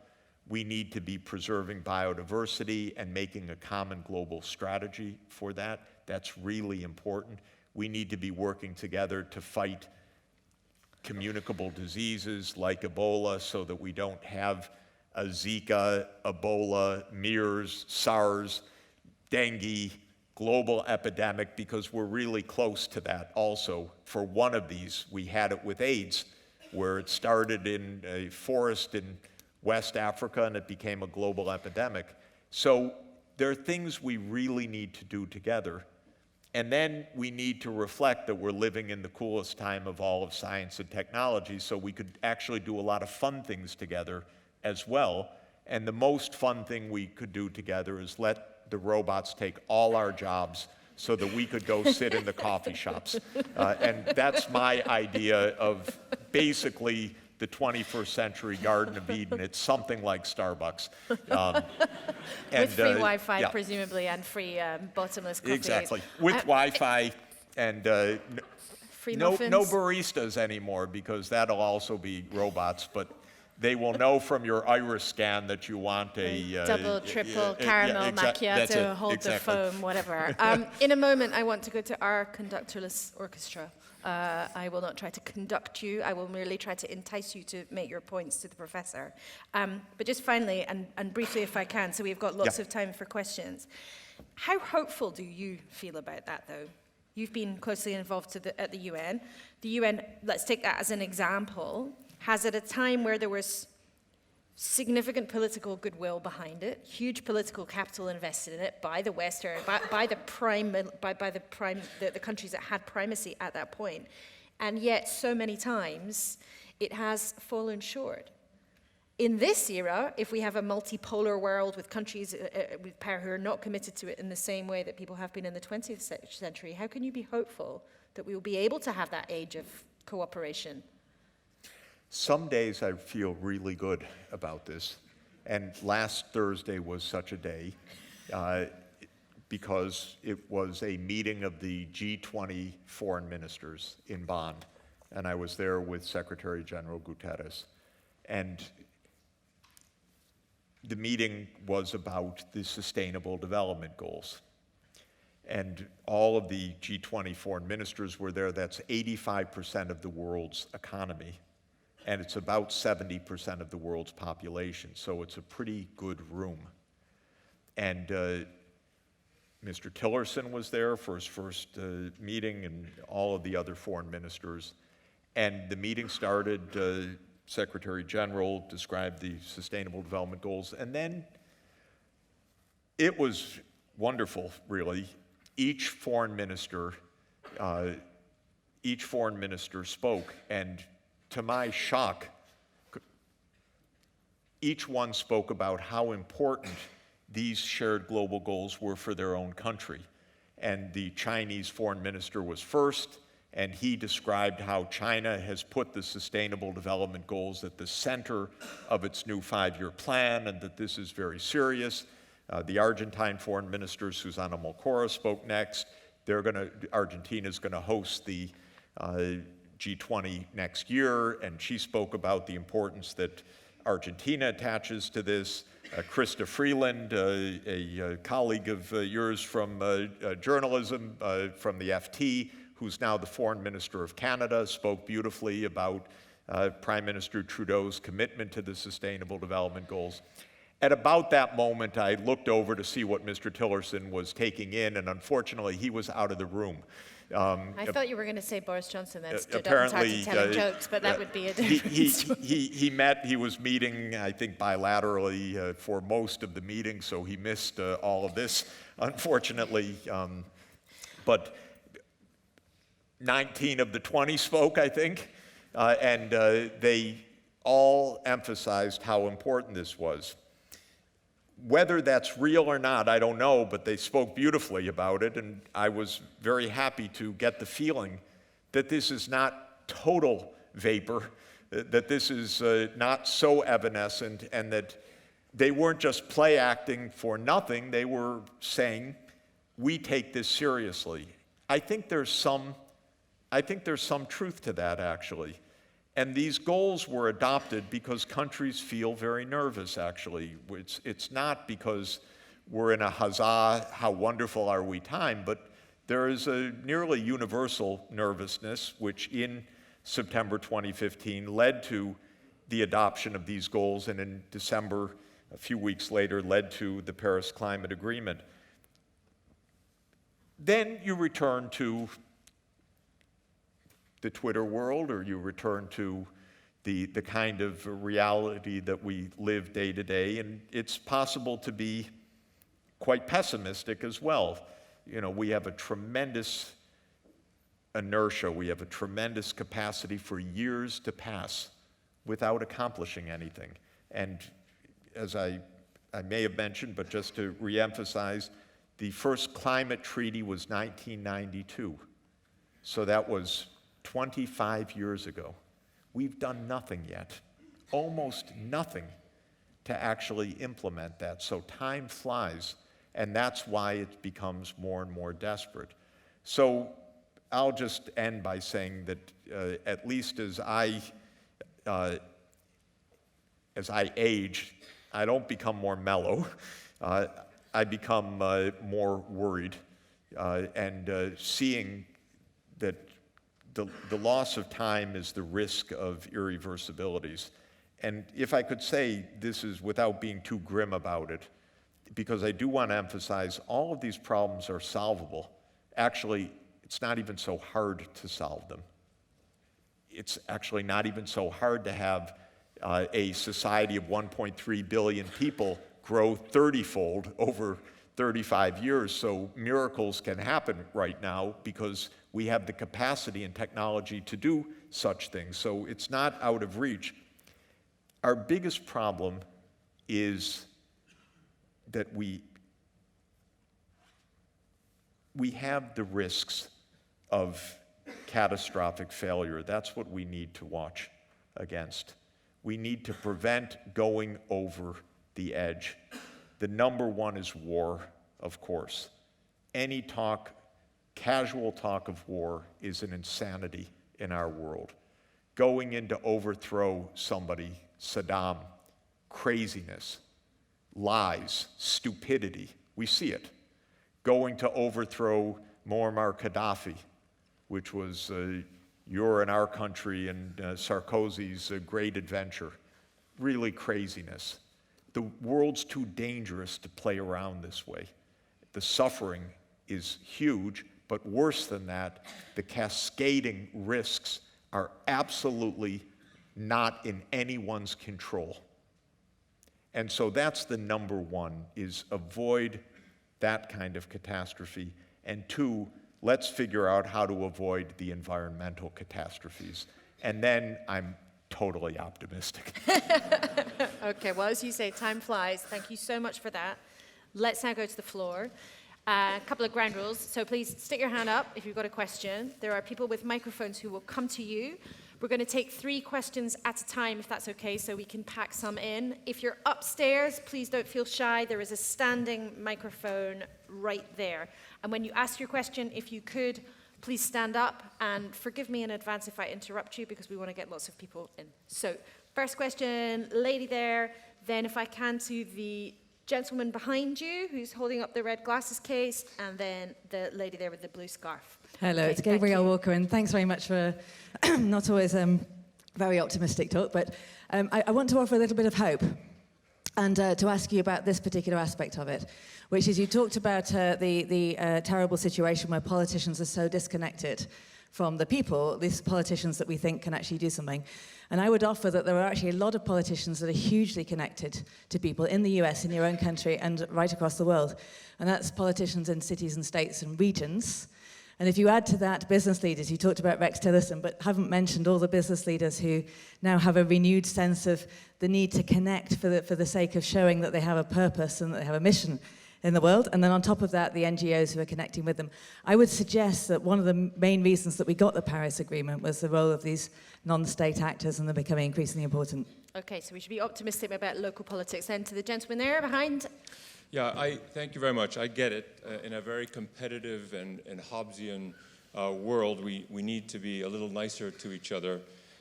We need to be preserving biodiversity and making a common global strategy for that. That's really important. We need to be working together to fight communicable diseases like Ebola so that we don't have a Zika, Ebola, MERS, SARS, dengue, global epidemic, because we're really close to that also. For one of these, we had it with AIDS, where it started in a forest in West Africa and it became a global epidemic. So there are things we really need to do together. And then we need to reflect that we're living in the coolest time of all of science and technology, so we could actually do a lot of fun things together as well. And the most fun thing we could do together is let the robots take all our jobs so that we could go sit in the coffee shops. And that's my idea of basically the 21st century Garden of Eden. It's something like Starbucks. With free Wi-Fi, presumably, and free bottomless coffee. Exactly. With Wi-Fi and free no muffins. baristas anymore, because that'll also be robots, but they will know from your iris scan that you want a double, triple, caramel macchiato, hold the foam, whatever. In a moment, I want to go to our conductorless orchestra. I will not try to conduct you. I will merely try to entice you to make your points to the professor. But just finally, and briefly if I can, so we've got lots of time for questions. How hopeful do you feel about that, though? You've been closely involved at the UN. The UN, let's take that as an example, has at a time where there was significant political goodwill behind it, huge political capital invested in it by the West, or by the countries that had primacy at that point, and yet so many times it has fallen short. In this era, if we have a multipolar world with countries with power who are not committed to it in the same way that people have been in the 20th century, how can you be hopeful that we will be able to have that age of cooperation? Some days I feel really good about this, and last Thursday was such a day because it was a meeting of the G20 foreign ministers in Bonn, and I was there with Secretary General Guterres. And the meeting was about the Sustainable Development Goals. And all of the G20 foreign ministers were there. That's 85% of the world's economy. And it's about 70% of the world's population, so it's a pretty good room. And Mr. Tillerson was there for his first meeting, and all of the other foreign ministers. And the meeting started, Secretary General described the Sustainable Development Goals, and then it was wonderful, really. Each foreign minister spoke, and to my shock, each one spoke about how important these shared global goals were for their own country. And the Chinese foreign minister was first, and he described how China has put the Sustainable Development Goals at the center of its new 5-year plan, and that this is very serious. The Argentine foreign minister, Susana Molcora, spoke next. Argentina's going to host the G20 next year, and she spoke about the importance that Argentina attaches to this. Krista Freeland, a colleague of yours from journalism, from the FT, who's now the foreign minister of Canada, spoke beautifully about Prime Minister Trudeau's commitment to the Sustainable Development Goals. At about that moment, I looked over to see what Mr. Tillerson was taking in, and unfortunately, he was out of the room. I thought you were going to say Boris Johnson then stood up and started telling jokes, but that would be a different story. He was meeting, I think, bilaterally for most of the meeting, so he missed all of this, unfortunately. But 19 of the 20 spoke, I think, and they all emphasized how important this was. Whether that's real or not, I don't know, but they spoke beautifully about it, and I was very happy to get the feeling that this is not total vapor, that this is not so evanescent, and that they weren't just play acting for nothing. They were saying, we take this seriously. I think there's some truth to that, actually. And these goals were adopted because countries feel very nervous, actually. It's not because we're in a huzzah, how wonderful are we time, but there is a nearly universal nervousness, which in September 2015 led to the adoption of these goals, and in December, a few weeks later, led to the Paris Climate Agreement. Then you return to the Twitter world, or you return to the kind of reality that we live day to day, and it's possible to be quite pessimistic as well. You know, we have a tremendous inertia, we have a tremendous capacity for years to pass without accomplishing anything. And as I I may have mentioned, but just to reemphasize, the first climate treaty was 1992. So that was 25 years ago. We've done nothing yet, almost nothing, to actually implement that. So time flies, and that's why it becomes more and more desperate. So I'll just end by saying that at least as I age, I don't become more mellow. I become more worried, and seeing that the loss of time is the risk of irreversibilities. And if I could say this is without being too grim about it, because I do want to emphasize all of these problems are solvable. Actually, it's not even so hard to solve them. It's actually not even so hard to have a society of 1.3 billion people grow 30-fold over 35 years. So miracles can happen right now because we have the capacity and technology to do such things. So it's not out of reach. Our biggest problem is that we have the risks of catastrophic failure. That's what we need to watch against. We need to prevent going over the edge. The number one is war, of course. Any talk, casual talk of war is an insanity in our world. Going in to overthrow somebody, Saddam, craziness, lies, stupidity, we see it. Going to overthrow Muammar Gaddafi, which was your and our country and Sarkozy's great adventure. Really craziness. The world's too dangerous to play around this way. The suffering is huge, but worse than that, the cascading risks are absolutely not in anyone's control. And so that's the number one, is avoid that kind of catastrophe. And two, let's figure out how to avoid the environmental catastrophes. And then I'm totally optimistic. Okay, well, as you say, time flies. Thank you so much for that. Let's now go to the floor. A couple of ground rules. So please stick your hand up if you've got a question. There are people with microphones who will come to you. We're going to take 3 questions at a time, if that's okay, so we can pack some in. If you're upstairs, please don't feel shy. There is a standing microphone right there. And when you ask your question, if you could, please stand up. And forgive me in advance if I interrupt you, because we want to get lots of people in. So, first question, lady there. Then, if I can, to the gentleman behind you, who's holding up the red glasses case. And then the lady there with the blue scarf. Hello, Okay, it's Gabrielle Walker, and thanks very much for not always very optimistic talk, but I want to offer a little bit of hope and to ask you about this particular aspect of it, which is you talked about the terrible situation where politicians are so disconnected from the people, these politicians that we think can actually do something. And I would offer that there are actually a lot of politicians that are hugely connected to people in the US, in your own country, and right across the world. And that's politicians in cities and states and regions. And if you add to that business leaders, you talked about Rex Tillerson, but haven't mentioned all the business leaders who now have a renewed sense of the need to connect for the sake of showing that they have a purpose and that they have a mission in the world. And then on top of that, the NGOs who are connecting with them. I would suggest that one of the main reasons that we got the Paris Agreement was the role of these non-state actors, and they're becoming increasingly important. Okay, so we should be optimistic about local politics. Then to the gentleman there behind. Yeah, thank you very much. I get it. In a very competitive and Hobbesian world, we need to be a little nicer to each other.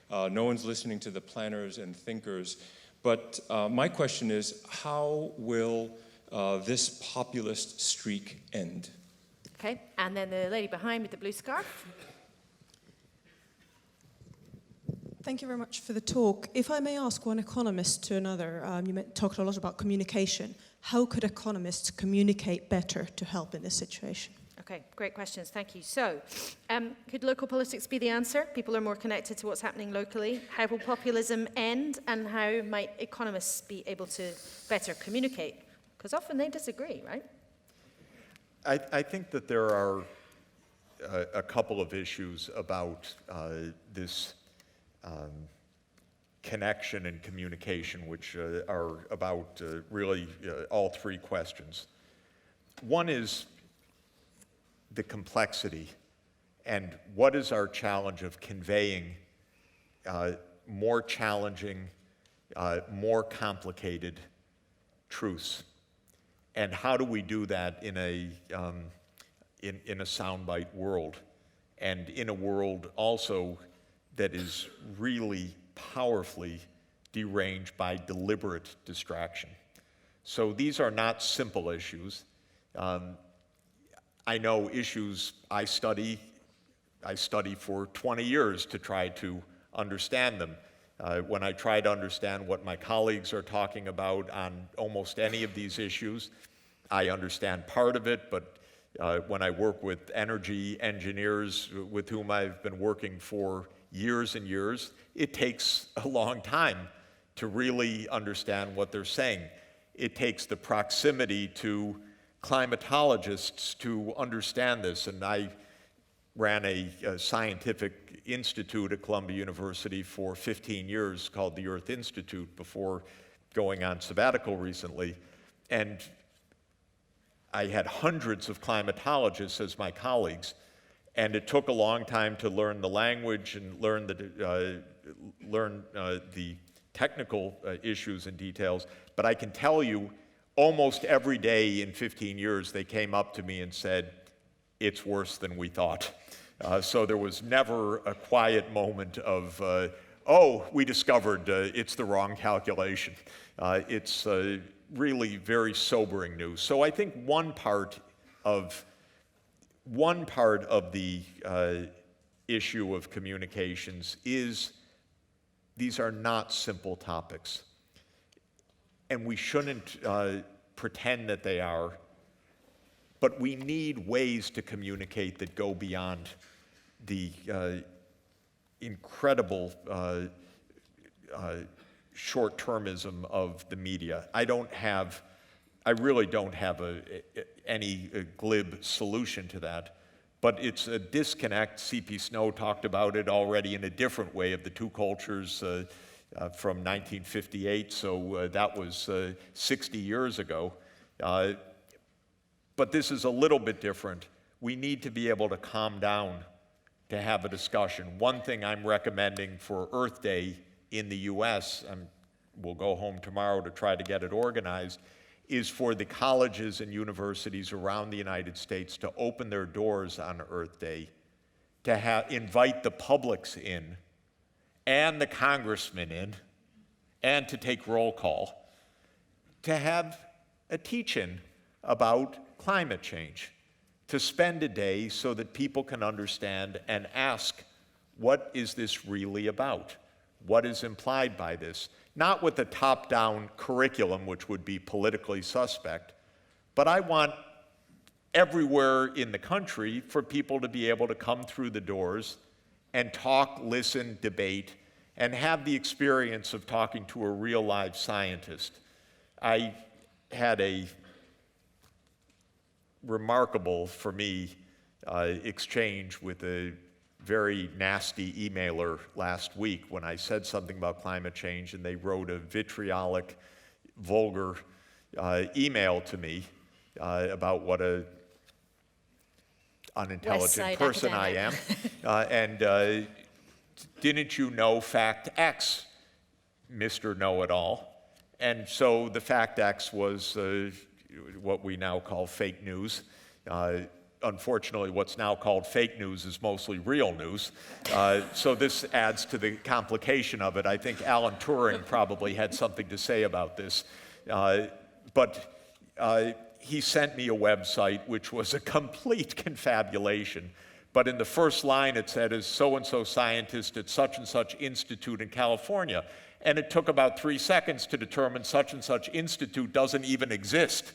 No one's listening to the planners and thinkers. But my question is, how will this populist streak end? Okay, and then the lady behind with the blue scarf. Thank you very much for the talk. If I may ask one economist to another, you talked a lot about communication. How could economists communicate better to help in this situation? Okay, great questions, thank you. So, could local politics be the answer? People are more connected to what's happening locally. How will populism end, and how might economists be able to better communicate? Because often they disagree, right? I think that there are a couple of issues about this connection and communication, which are about really all three questions. One is the complexity, and what is our challenge of conveying more challenging, more complicated truths, and how do we do that in a soundbite world, and in a world also that is really powerfully deranged by deliberate distraction. So these are not simple issues. I know issues I study for 20 years to try to understand them. When I try to understand what my colleagues are talking about on almost any of these issues, I understand part of it, but when I work with energy engineers with whom I've been working for years and years, it takes a long time to really understand what they're saying. It takes the proximity to climatologists to understand this, and I ran a scientific institute at Columbia University for 15 years called the Earth Institute before going on sabbatical recently, and I had hundreds of climatologists as my colleagues, and it took a long time to learn the language and learn the technical issues and details, but I can tell you almost every day in 15 years they came up to me and said, it's worse than we thought. So there was never a quiet moment of, oh, we discovered it's the wrong calculation. It's really very sobering news. So I think one part of the issue of communications is these are not simple topics. And we shouldn't pretend that they are, but we need ways to communicate that go beyond the incredible short-termism of the media. I really don't have any glib solution to that, but it's a disconnect. C.P. Snow talked about it already in a different way of the two cultures from 1958, so that was 60 years ago. But this is a little bit different. We need to be able to calm down to have a discussion. One thing I'm recommending for Earth Day in the US, we'll go home tomorrow to try to get it organized, is for the colleges and universities around the United States to open their doors on Earth Day, to invite the publics in, and the congressmen in, and to take roll call, to have a teach-in about climate change, to spend a day so that people can understand and ask, what is this really about? What is implied by this? Not with a top-down curriculum, which would be politically suspect, but I want everywhere in the country for people to be able to come through the doors and talk, listen, debate, and have the experience of talking to a real live scientist. I had a remarkable, for me, exchange with a very nasty emailer last week when I said something about climate change, and they wrote a vitriolic, vulgar email to me about what a unintelligent person I am. And didn't you know fact X, Mr. Know-it-all? And so the fact X was what we now call fake news. Unfortunately, what's now called fake news is mostly real news. So this adds to the complication of it. I think Alan Turing probably had something to say about this. But he sent me a website which was a complete confabulation. But in the first line it said, is so-and-so scientist at such and such institute in California. And it took about 3 seconds to determine such and such institute doesn't even exist.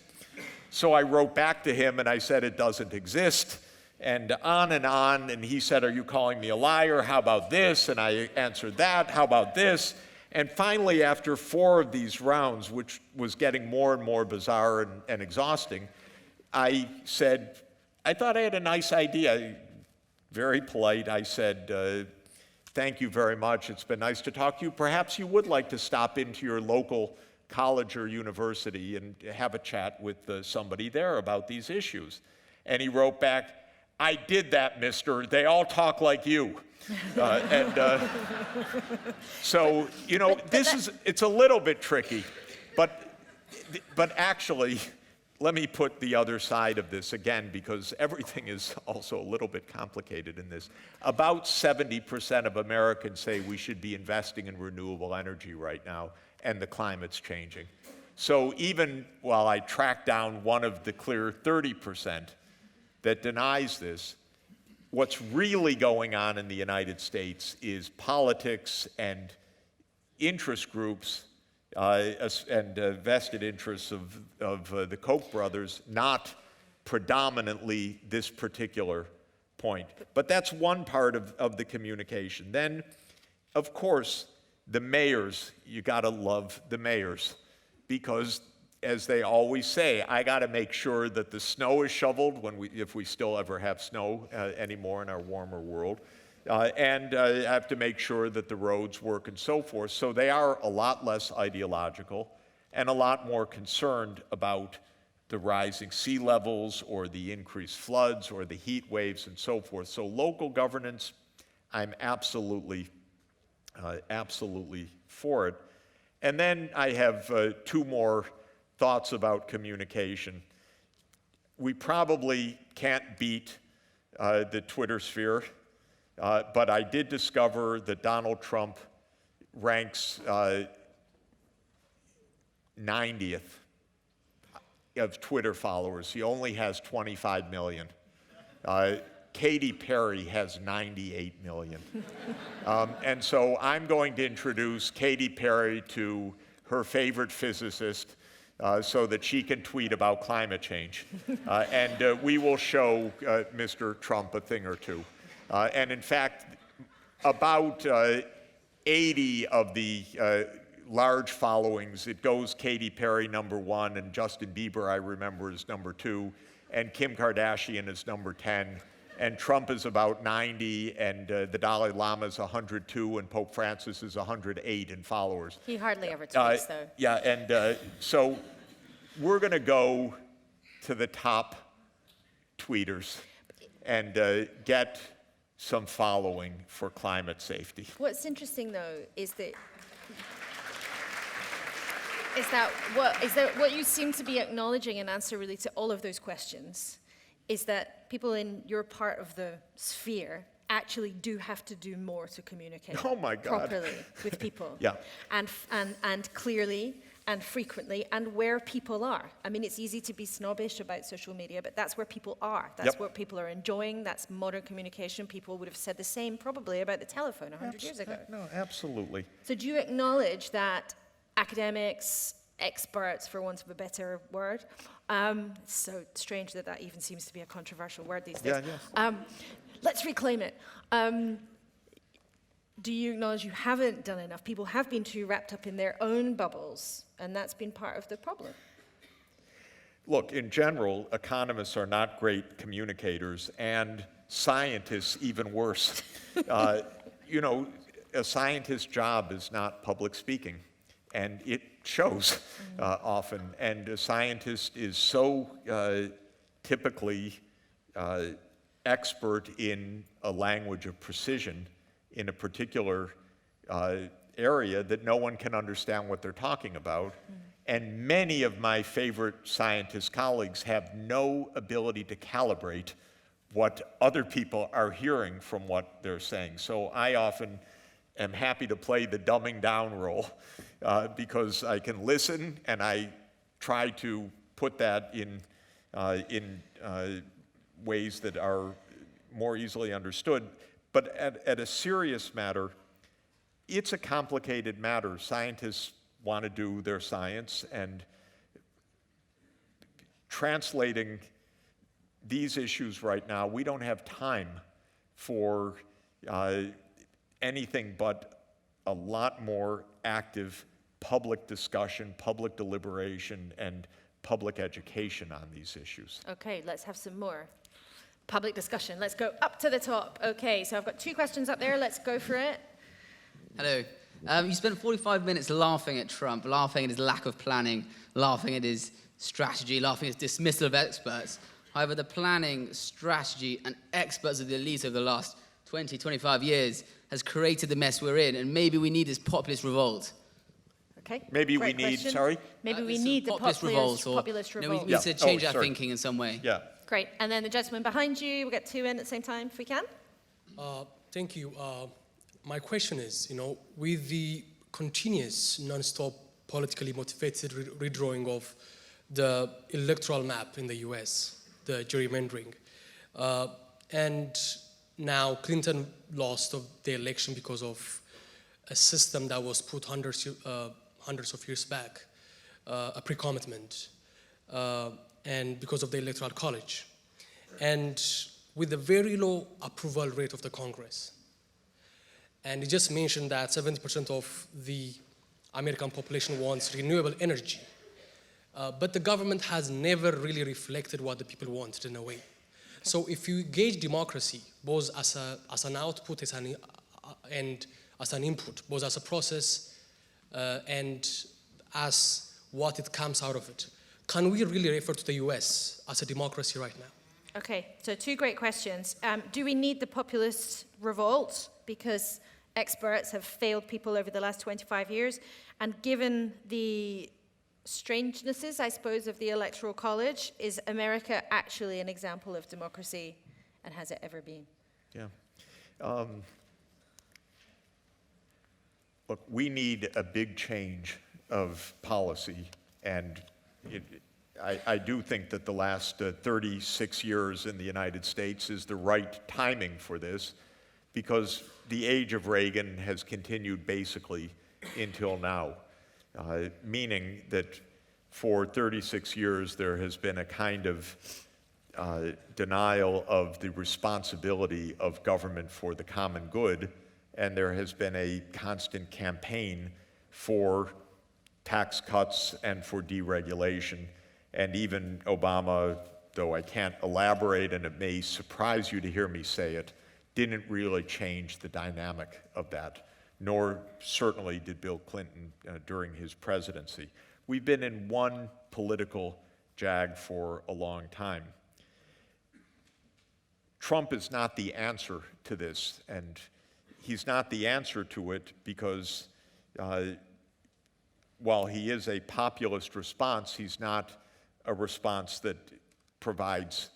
So I wrote back to him and I said it doesn't exist, and and he said, are you calling me a liar? How about this? And I answered that, how about this? And finally, after 4 of these rounds, which was getting more and more bizarre and exhausting, I said, I thought I had a nice idea. Very polite, I said, Thank you very much. It's been nice to talk to you. Perhaps you would like to stop into your local college or university and have a chat with somebody there about these issues. And he wrote back, I did that, mister. They all talk like you. So, you know, it's a little bit tricky, but actually, let me put the other side of this again, because everything is also a little bit complicated in this. About 70% of Americans say we should be investing in renewable energy right now, and the climate's changing. So even while I track down one of the clear 30% that denies this, what's really going on in the United States is politics and interest groups and vested interests of the Koch brothers, not predominantly this particular point. But that's one part of the communication. Then, of course, the mayors, you gotta love the mayors, because as they always say, I gotta make sure that the snow is shoveled if we still ever have snow anymore in our warmer world. And have to make sure that the roads work and so forth. So they are a lot less ideological and a lot more concerned about the rising sea levels or the increased floods or the heat waves and so forth. So local governance, I'm absolutely for it. And then I have two more thoughts about communication. We probably can't beat the Twitter sphere. But I did discover that Donald Trump ranks 90th of Twitter followers. He only has 25 million. Katy Perry has 98 million. And so I'm going to introduce Katy Perry to her favorite physicist so that she can tweet about climate change. And we will show Mr. Trump a thing or two. And in fact, about 80 of the large followings, it goes Katy Perry #1, and Justin Bieber, I remember, is #2, and Kim Kardashian is #10, and Trump is about 90, and the Dalai Lama is 102, and Pope Francis is 108 in followers. He hardly ever tweets, though. Yeah, and so we're going to go to the top tweeters and get some following for climate safety. What's interesting, though, is that what you seem to be acknowledging in answer really to all of those questions is that people in your part of the sphere actually do have to do more to communicate properly with people. Yeah. And clearly and frequently, and where people are. I mean, it's easy to be snobbish about social media, but that's where people are. That's what people are enjoying. That's modern communication. People would have said the same probably about the telephone 100 years ago. No, absolutely. So do you acknowledge that academics, experts, for want of a better word, it's so strange that that even seems to be a controversial word these days. Yeah. Let's reclaim it. Do you acknowledge you haven't done enough? People have been too wrapped up in their own bubbles, and that's been part of the problem. Look, in general, economists are not great communicators, and scientists even worse. You know, a scientist's job is not public speaking, and it shows often. And a scientist is so typically expert in a language of precision in a particular area that no one can understand what they're talking about. And many of my favorite scientist colleagues have no ability to calibrate what other people are hearing from what they're saying. So I often am happy to play the dumbing down role because I can listen and I try to put that in ways that are more easily understood. But at a serious matter, it's a complicated matter. Scientists want to do their science, and translating these issues right now, we don't have time for anything but a lot more active public discussion, public deliberation, and public education on these issues. Okay, let's have some more. public discussion. Let's go up to the top. Okay, so I've got 2 questions up there. Let's go for it. Hello. You spent 45 minutes laughing at Trump, laughing at his lack of planning, laughing at his strategy, laughing at his dismissal of experts. However, the planning, strategy, and experts of the elite over the last 20, 25 years has created the mess we're in, and maybe we need this populist revolt. Okay. Maybe great we need, question. sorry? Maybe we This need the populist revolt, or populist revolt. we need Yeah. to change Oh, our sorry. thinking in some way. Yeah. Great. And then the gentleman behind you, we'll get 2 in at the same time if we can. Thank you. My question is, with the continuous, non-stop, politically motivated redrawing of the electoral map in the US, the gerrymandering, and now Clinton lost the election because of a system that was put hundreds of years back, a pre-commitment, and because of the Electoral College. And with the very low approval rate of the Congress. And he just mentioned that 70% of the American population wants renewable energy. But the government has never really reflected what the people wanted in a way. So if you gauge democracy, both as an output and as an input, both as a process and as what it comes out of it, can we really refer to the US as a democracy right now? Okay, so 2 great questions. Do we need the populist revolt? Because experts have failed people over the last 25 years. And given the strangenesses, I suppose, of the Electoral College, is America actually an example of democracy, and has it ever been? Yeah. Look, we need a big change of policy, and I do think that the last 36 years in the United States is the right timing for this, because the age of Reagan has continued basically until now, meaning that for 36 years there has been a kind of denial of the responsibility of government for the common good, and there has been a constant campaign for tax cuts and for deregulation. And even Obama, though I can't elaborate, and it may surprise you to hear me say it, didn't really change the dynamic of that, nor certainly did Bill Clinton during his presidency. We've been in one political jag for a long time. Trump is not the answer to this, and he's not the answer to it because while he is a populist response, he's not a response that provides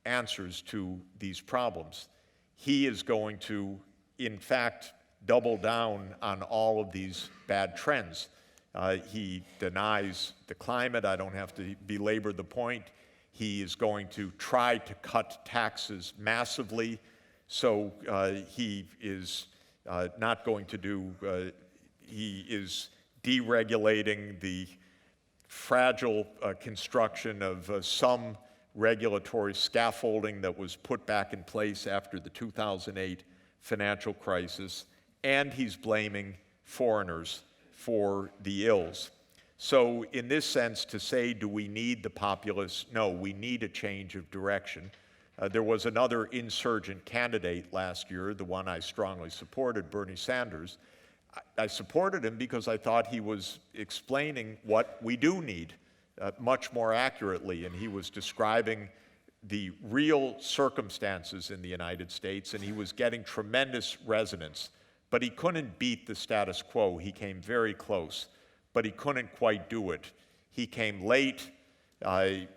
answers to these problems. He is going to, in fact, double down on all of these bad trends. He denies the climate. I don't have to belabor the point. He is going to try to cut taxes massively. So he is not going to do, he is deregulating the fragile construction of some regulatory scaffolding that was put back in place after the 2008 financial crisis, and he's blaming foreigners for the ills. So in this sense, to say, do we need the populists? No, we need a change of direction. There was another insurgent candidate last year, the one I strongly supported, Bernie Sanders. I supported him because I thought he was explaining what we do need much more accurately, and he was describing the real circumstances in the United States, and he was getting tremendous resonance. But he couldn't beat the status quo. He came very close, but he couldn't quite do it. He came late.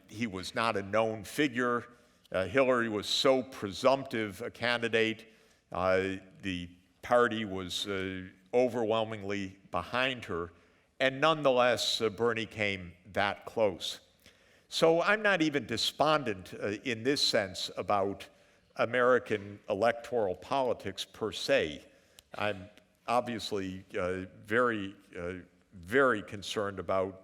He was not a known figure. Hillary was so presumptive a candidate. The party was overwhelmingly behind her, and nonetheless, Bernie came that close. So I'm not even despondent in this sense about American electoral politics per se. I'm obviously very concerned about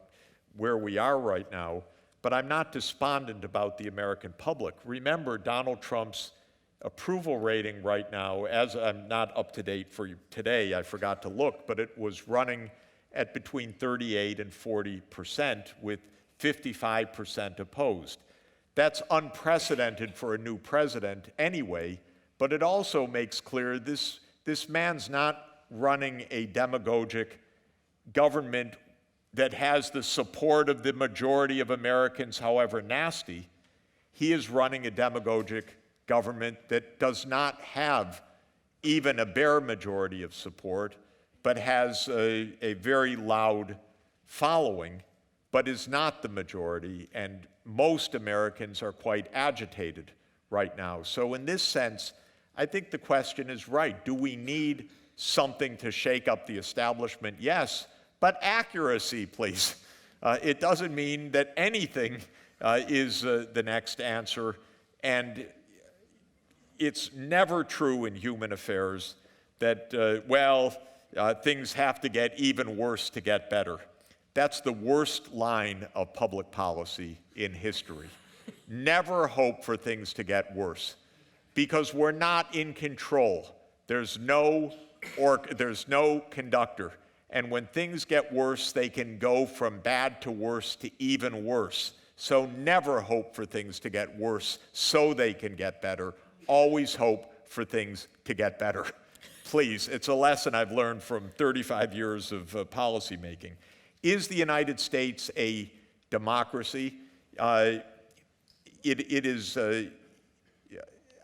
where we are right now, but I'm not despondent about the American public. Remember, Donald Trump's approval rating right now, as I'm not up to date for you today, I forgot to look, but it was running at between 38 and 40%, with 55% opposed. That's unprecedented for a new president anyway, but it also makes clear this man's not running a demagogic government that has the support of the majority of Americans, however nasty. He is running a demagogic government that does not have even a bare majority of support, but has a very loud following, but is not the majority, and most Americans are quite agitated right now. So in this sense, I think the question is right. Do we need something to shake up the establishment? Yes, but accuracy, please. It doesn't mean that anything is the next answer, and it's never true in human affairs that, things have to get even worse to get better. That's the worst line of public policy in history. Never hope for things to get worse, because we're not in control. There's no conductor. And when things get worse, they can go from bad to worse to even worse. So never hope for things to get worse so they can get better. Always hope for things to get better. Please, it's a lesson I've learned from 35 years of policy making. Is the United States a democracy? It is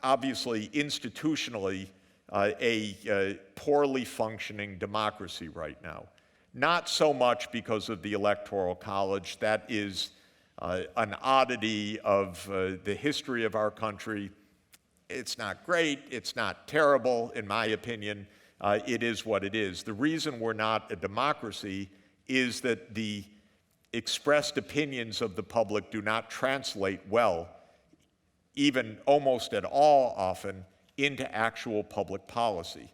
obviously institutionally a poorly functioning democracy right now. Not so much because of the Electoral College. That is an oddity of the history of our country. It's not great, it's not terrible, in my opinion. It is what it is. The reason we're not a democracy is that the expressed opinions of the public do not translate well, even almost at all often, into actual public policy.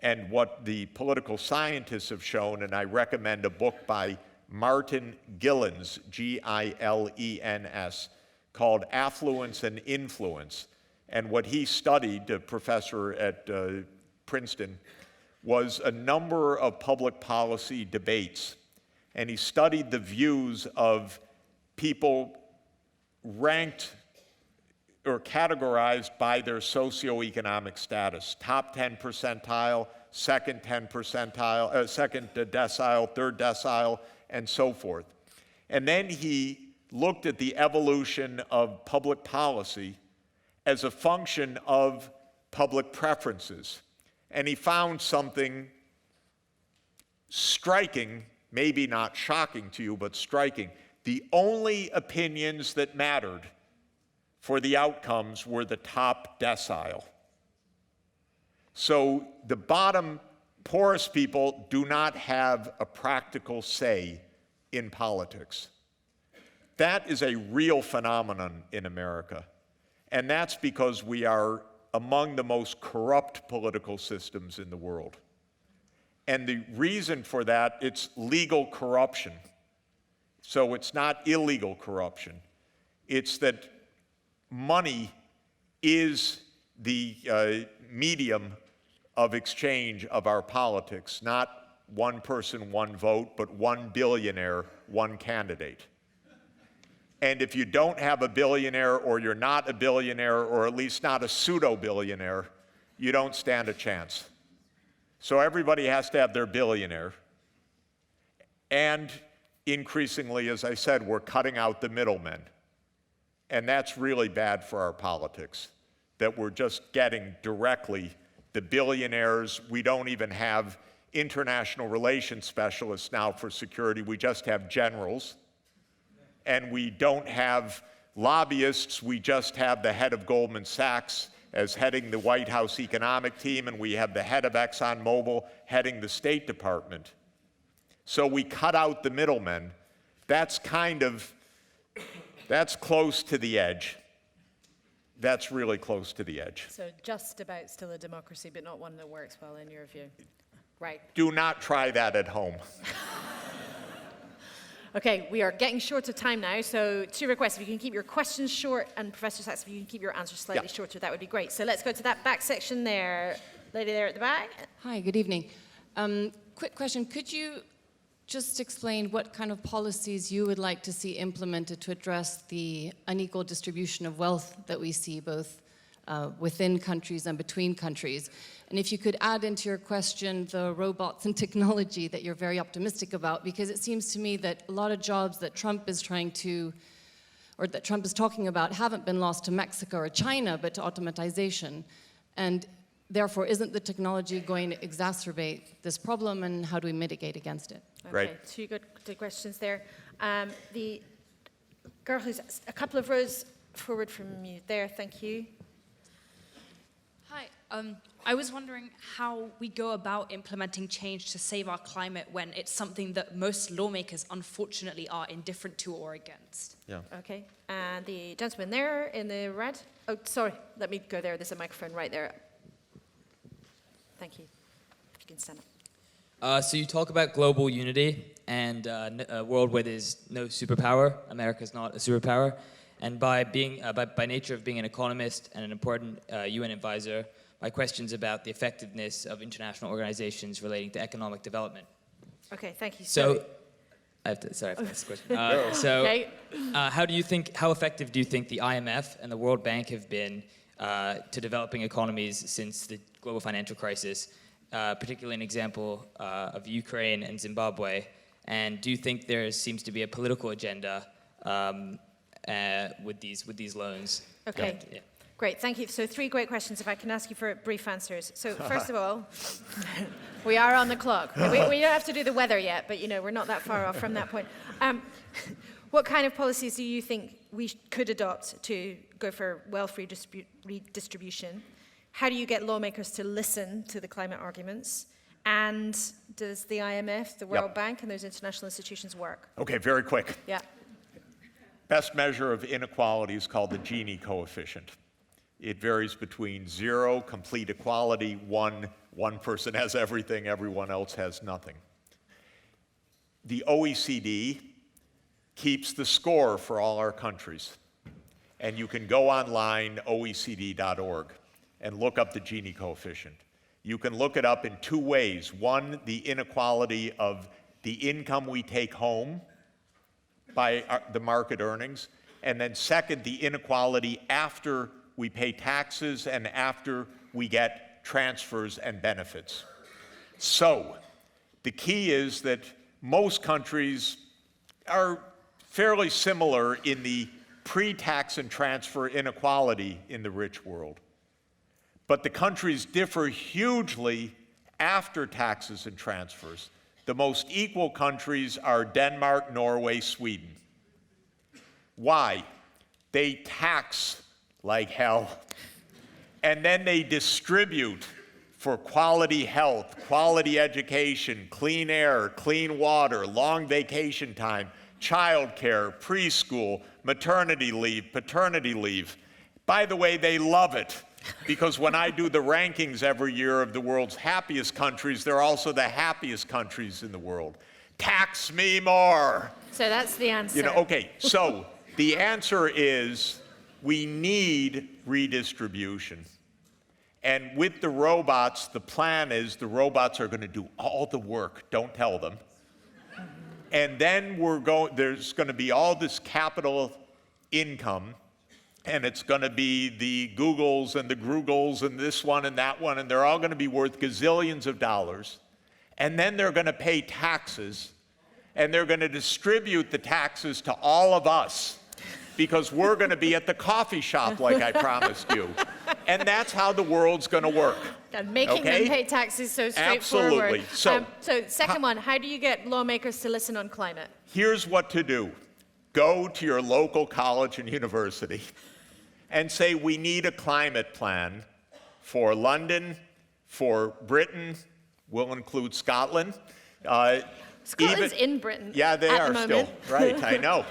And what the political scientists have shown, and I recommend a book by Martin Gilens, Gilens, called Affluence and Influence. And what he studied, a professor at Princeton, was a number of public policy debates. And he studied the views of people ranked or categorized by their socioeconomic status. Top 10 percentile, second 10 percentile, second decile, third decile, and so forth. And then he looked at the evolution of public policy as a function of public preferences. And he found something striking, maybe not shocking to you, but striking. The only opinions that mattered for the outcomes were the top decile. So the bottom, poorest people do not have a practical say in politics. That is a real phenomenon in America. And that's because we are among the most corrupt political systems in the world. And the reason for that, it's legal corruption. So it's not illegal corruption. It's that money is the medium of exchange of our politics, not one person, one vote, but one billionaire, one candidate. And if you don't have a billionaire, or you're not a billionaire, or at least not a pseudo-billionaire, you don't stand a chance. So everybody has to have their billionaire. And increasingly, as I said, we're cutting out the middlemen. And that's really bad for our politics, that we're just getting directly the billionaires. We don't even have international relations specialists now for security. We just have generals. And we don't have lobbyists. We just have the head of Goldman Sachs as heading the White House economic team, and we have the head of ExxonMobil heading the State Department. So we cut out the middlemen. That's close to the edge. That's really close to the edge. So just about still a democracy, but not one that works well in your view. Right. Do not try that at home. Okay, we are getting short of time now, so two requests. If you can keep your questions short, and Professor Sachs, if you can keep your answers slightly shorter, that would be great. So let's go to that back section there. Lady there at the back. Hi, good evening. Quick question. Could you just explain what kind of policies you would like to see implemented to address the unequal distribution of wealth that we see both within countries and between countries. And if you could add into your question the robots and technology that you're very optimistic about, because it seems to me that a lot of jobs that Trump is trying to, or that Trump is talking about, haven't been lost to Mexico or China, but to automatization. And therefore, isn't the technology going to exacerbate this problem, and how do we mitigate against it? Great. Okay, two good questions there. The girl who's a couple of rows forward from you there, thank you. Hi. I was wondering how we go about implementing change to save our climate when it's something that most lawmakers, unfortunately, are indifferent to or against. Yeah. Okay, and the gentleman there in the red. Oh, sorry, let me go there. There's a microphone right there. Thank you. If you can stand up. So you talk about global unity and a world where there's no superpower. America's not a superpower. And by nature of being an economist and an important UN advisor, my question's about the effectiveness of international organizations relating to economic development. Okay, thank you. So, I have to ask this question. Okay. How effective do you think the IMF and the World Bank have been to developing economies since the global financial crisis, particularly an example of Ukraine and Zimbabwe? And do you think there seems to be a political agenda with these loans? Okay. Yeah. Great, thank you. So 3 great questions, if I can ask you for brief answers. So first of all, we are on the clock. We don't have to do the weather yet, but we're not that far off from that point. What kind of policies do you think we could adopt to go for wealth redistribution? How do you get lawmakers to listen to the climate arguments? And does the IMF, the World Bank, and those international institutions work? Okay, very quick. Yeah. Best measure of inequality is called the Gini coefficient. It varies between 0, complete equality, 1 person has everything, everyone else has nothing. The OECD keeps the score for all our countries. And you can go online, oecd.org, and look up the Gini coefficient. You can look it up in 2 ways. One, the inequality of the income we take home by the market earnings, and then second, the inequality after we pay taxes and after we get transfers and benefits. So, the key is that most countries are fairly similar in the pre-tax and transfer inequality in the rich world. But the countries differ hugely after taxes and transfers. The most equal countries are Denmark, Norway, Sweden. Why? They tax like hell. And then they distribute for quality health, quality education, clean air, clean water, long vacation time, childcare, preschool, maternity leave, paternity leave. By the way, they love it, because when I do the rankings every year of the world's happiest countries, they're also the happiest countries in the world. Tax me more. So that's the answer. Okay, so the answer is we need redistribution. And with the robots, the plan is the robots are going to do all the work. Don't tell them. And then there's going to be all this capital income, and it's going to be the Googles and the Groogles and this one and that one, and they're all going to be worth gazillions of dollars. And then they're going to pay taxes, and they're going to distribute the taxes to all of us, because we're going to be at the coffee shop like I promised you. And that's how the world's going to work. And making them pay taxes so straightforward. Absolutely. So second one, how do you get lawmakers to listen on climate? Here's what to do. Go to your local college and university and say, we need a climate plan for London, for Britain, we'll include Scotland. Scotland's in Britain. Yeah, they are still. Right, I know.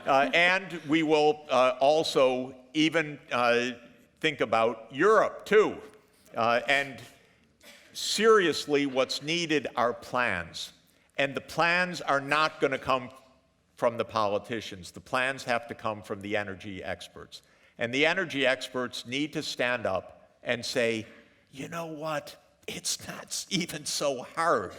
And we will also even think about Europe, too. And seriously, what's needed are plans. And the plans are not going to come from the politicians. The plans have to come from the energy experts. And the energy experts need to stand up and say, you know what? It's not even so hard.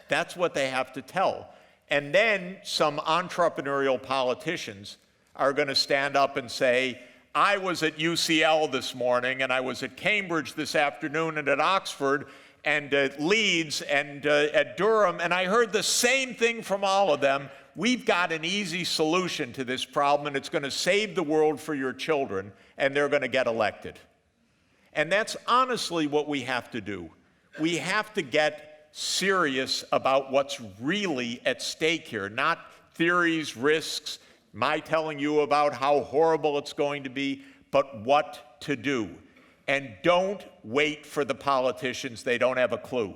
That's what they have to tell. And then some entrepreneurial politicians are going to stand up and say, I was at UCL this morning, and I was at Cambridge this afternoon, and at Oxford, and at Leeds, and at Durham, and I heard the same thing from all of them. We've got an easy solution to this problem, and it's going to save the world for your children, and they're going to get elected. And that's honestly what we have to do. We have to get serious about what's really at stake here, not theories, risks, my telling you about how horrible it's going to be, but what to do. And don't wait for the politicians. They don't have a clue.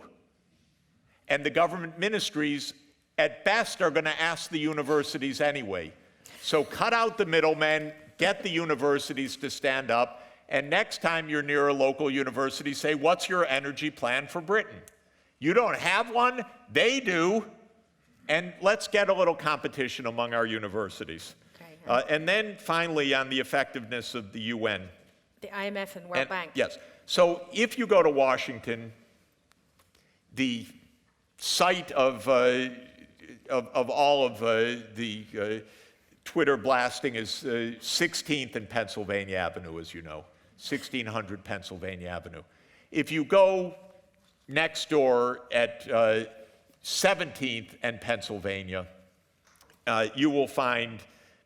And the government ministries, at best, are going to ask the universities anyway. So cut out the middlemen, get the universities to stand up, and next time you're near a local university, say, what's your energy plan for Britain? You don't have one, they do. And let's get a little competition among our universities. And then finally, on the effectiveness of the UN. The IMF and World Bank. Yes. So if you go to Washington, the site of all of the Twitter blasting is 16th and Pennsylvania Avenue, as you know, 1600 Pennsylvania Avenue. If you go next door at 17th and Pennsylvania, you will find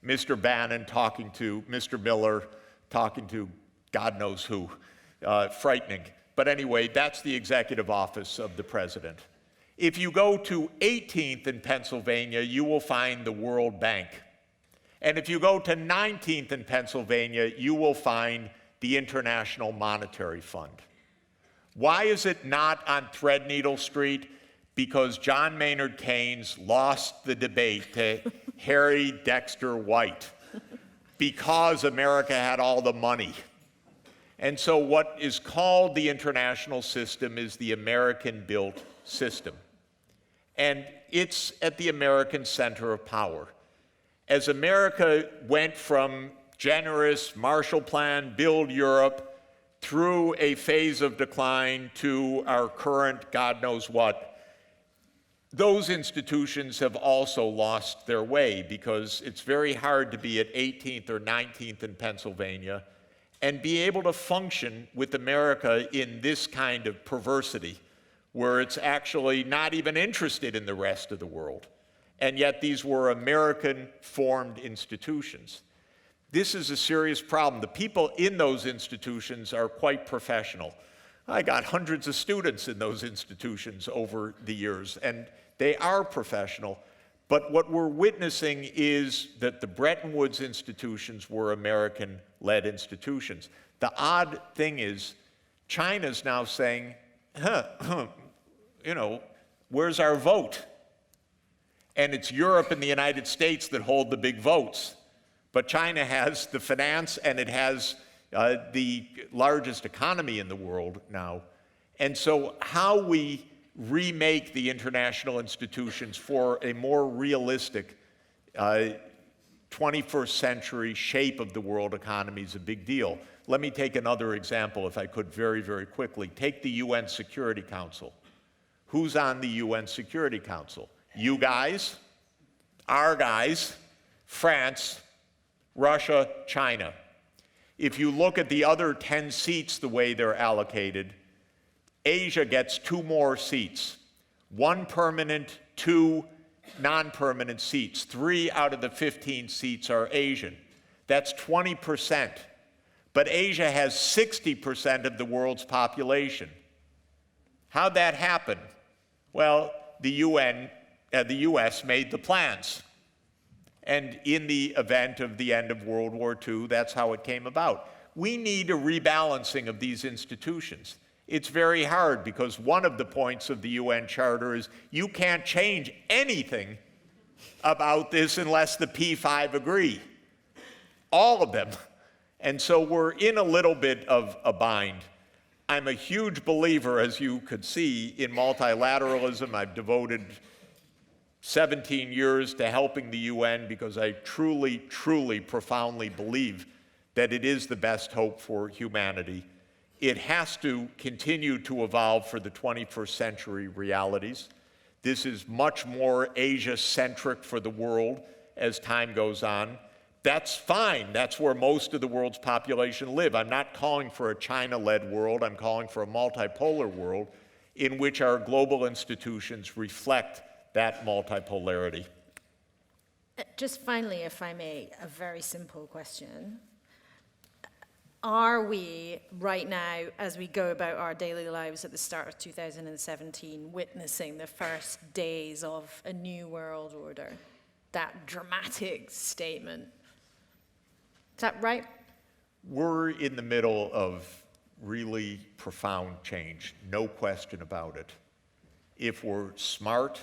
Mr. Bannon talking to Mr. Miller, talking to God knows who, frightening. But anyway, that's the executive office of the president. If you go to 18th in Pennsylvania, you will find the World Bank. And if you go to 19th in Pennsylvania, you will find the International Monetary Fund. Why is it not on Threadneedle Street? Because John Maynard Keynes lost the debate to Harry Dexter White, because America had all the money. And so what is called the international system is the American-built system. And it's at the American center of power. As America went from generous Marshall Plan, build Europe, through a phase of decline to our current God knows what, those institutions have also lost their way, because it's very hard to be at 18th or 19th in Pennsylvania and be able to function with America in this kind of perversity, where it's actually not even interested in the rest of the world. And yet these were American-formed institutions. This is a serious problem. The people in those institutions are quite professional. I got hundreds of students in those institutions over the years, and they are professional. But what we're witnessing is that the Bretton Woods institutions were American-led institutions. The odd thing is, China's now saying, where's our vote? And it's Europe and the United States that hold the big votes. But China has the finance, and it has the largest economy in the world now. And so how we remake the international institutions for a more realistic 21st century shape of the world economy is a big deal. Let me take another example, if I could, very, very quickly. Take the UN Security Council. Who's on the UN Security Council? You guys, our guys, France, Russia, China. If you look at the other 10 seats the way they're allocated, Asia gets 2 more seats. 1 permanent, 2 non-permanent seats. 3 out of the 15 seats are Asian. That's 20%. But Asia has 60% of the world's population. How'd that happen? Well, the US made the plans. And in the event of the end of World War II, that's how it came about. We need a rebalancing of these institutions. It's very hard, because one of the points of the UN Charter is you can't change anything about this unless the P5 agree. All of them. And so we're in a little bit of a bind. I'm a huge believer, as you could see, in multilateralism. I've devoted 17 years to helping the UN because I truly, truly, profoundly believe that it is the best hope for humanity. It has to continue to evolve for the 21st century realities. This is much more Asia-centric for the world as time goes on. That's fine. That's where most of the world's population live. I'm not calling for a China-led world. I'm calling for a multipolar world in which our global institutions reflect that multipolarity. Just finally, if I may, a very simple question. Are we, right now, as we go about our daily lives at the start of 2017, witnessing the first days of a new world order? That dramatic statement. Is that right? We're in the middle of really profound change, no question about it. If we're smart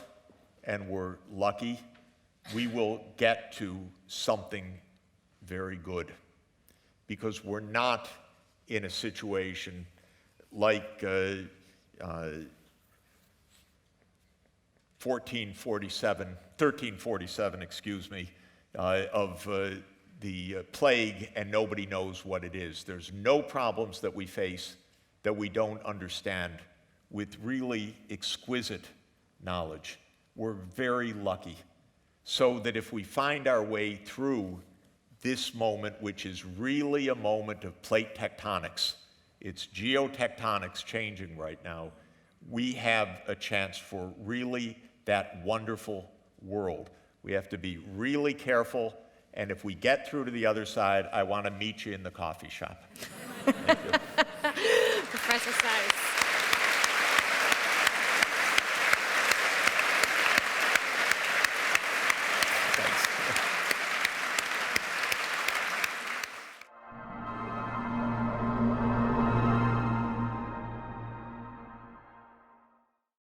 and we're lucky, we will get to something very good, because we're not in a situation like 1347, excuse me, of the plague, and nobody knows what it is. There's no problems that we face that we don't understand with really exquisite knowledge. We're very lucky. So that if we find our way through this moment, which is really a moment of plate tectonics, it's geotectonics changing right now, we have a chance for really that wonderful world. We have to be really careful, and if we get through to the other side, I want to meet you in the coffee shop. Thank you. Professor Sachs.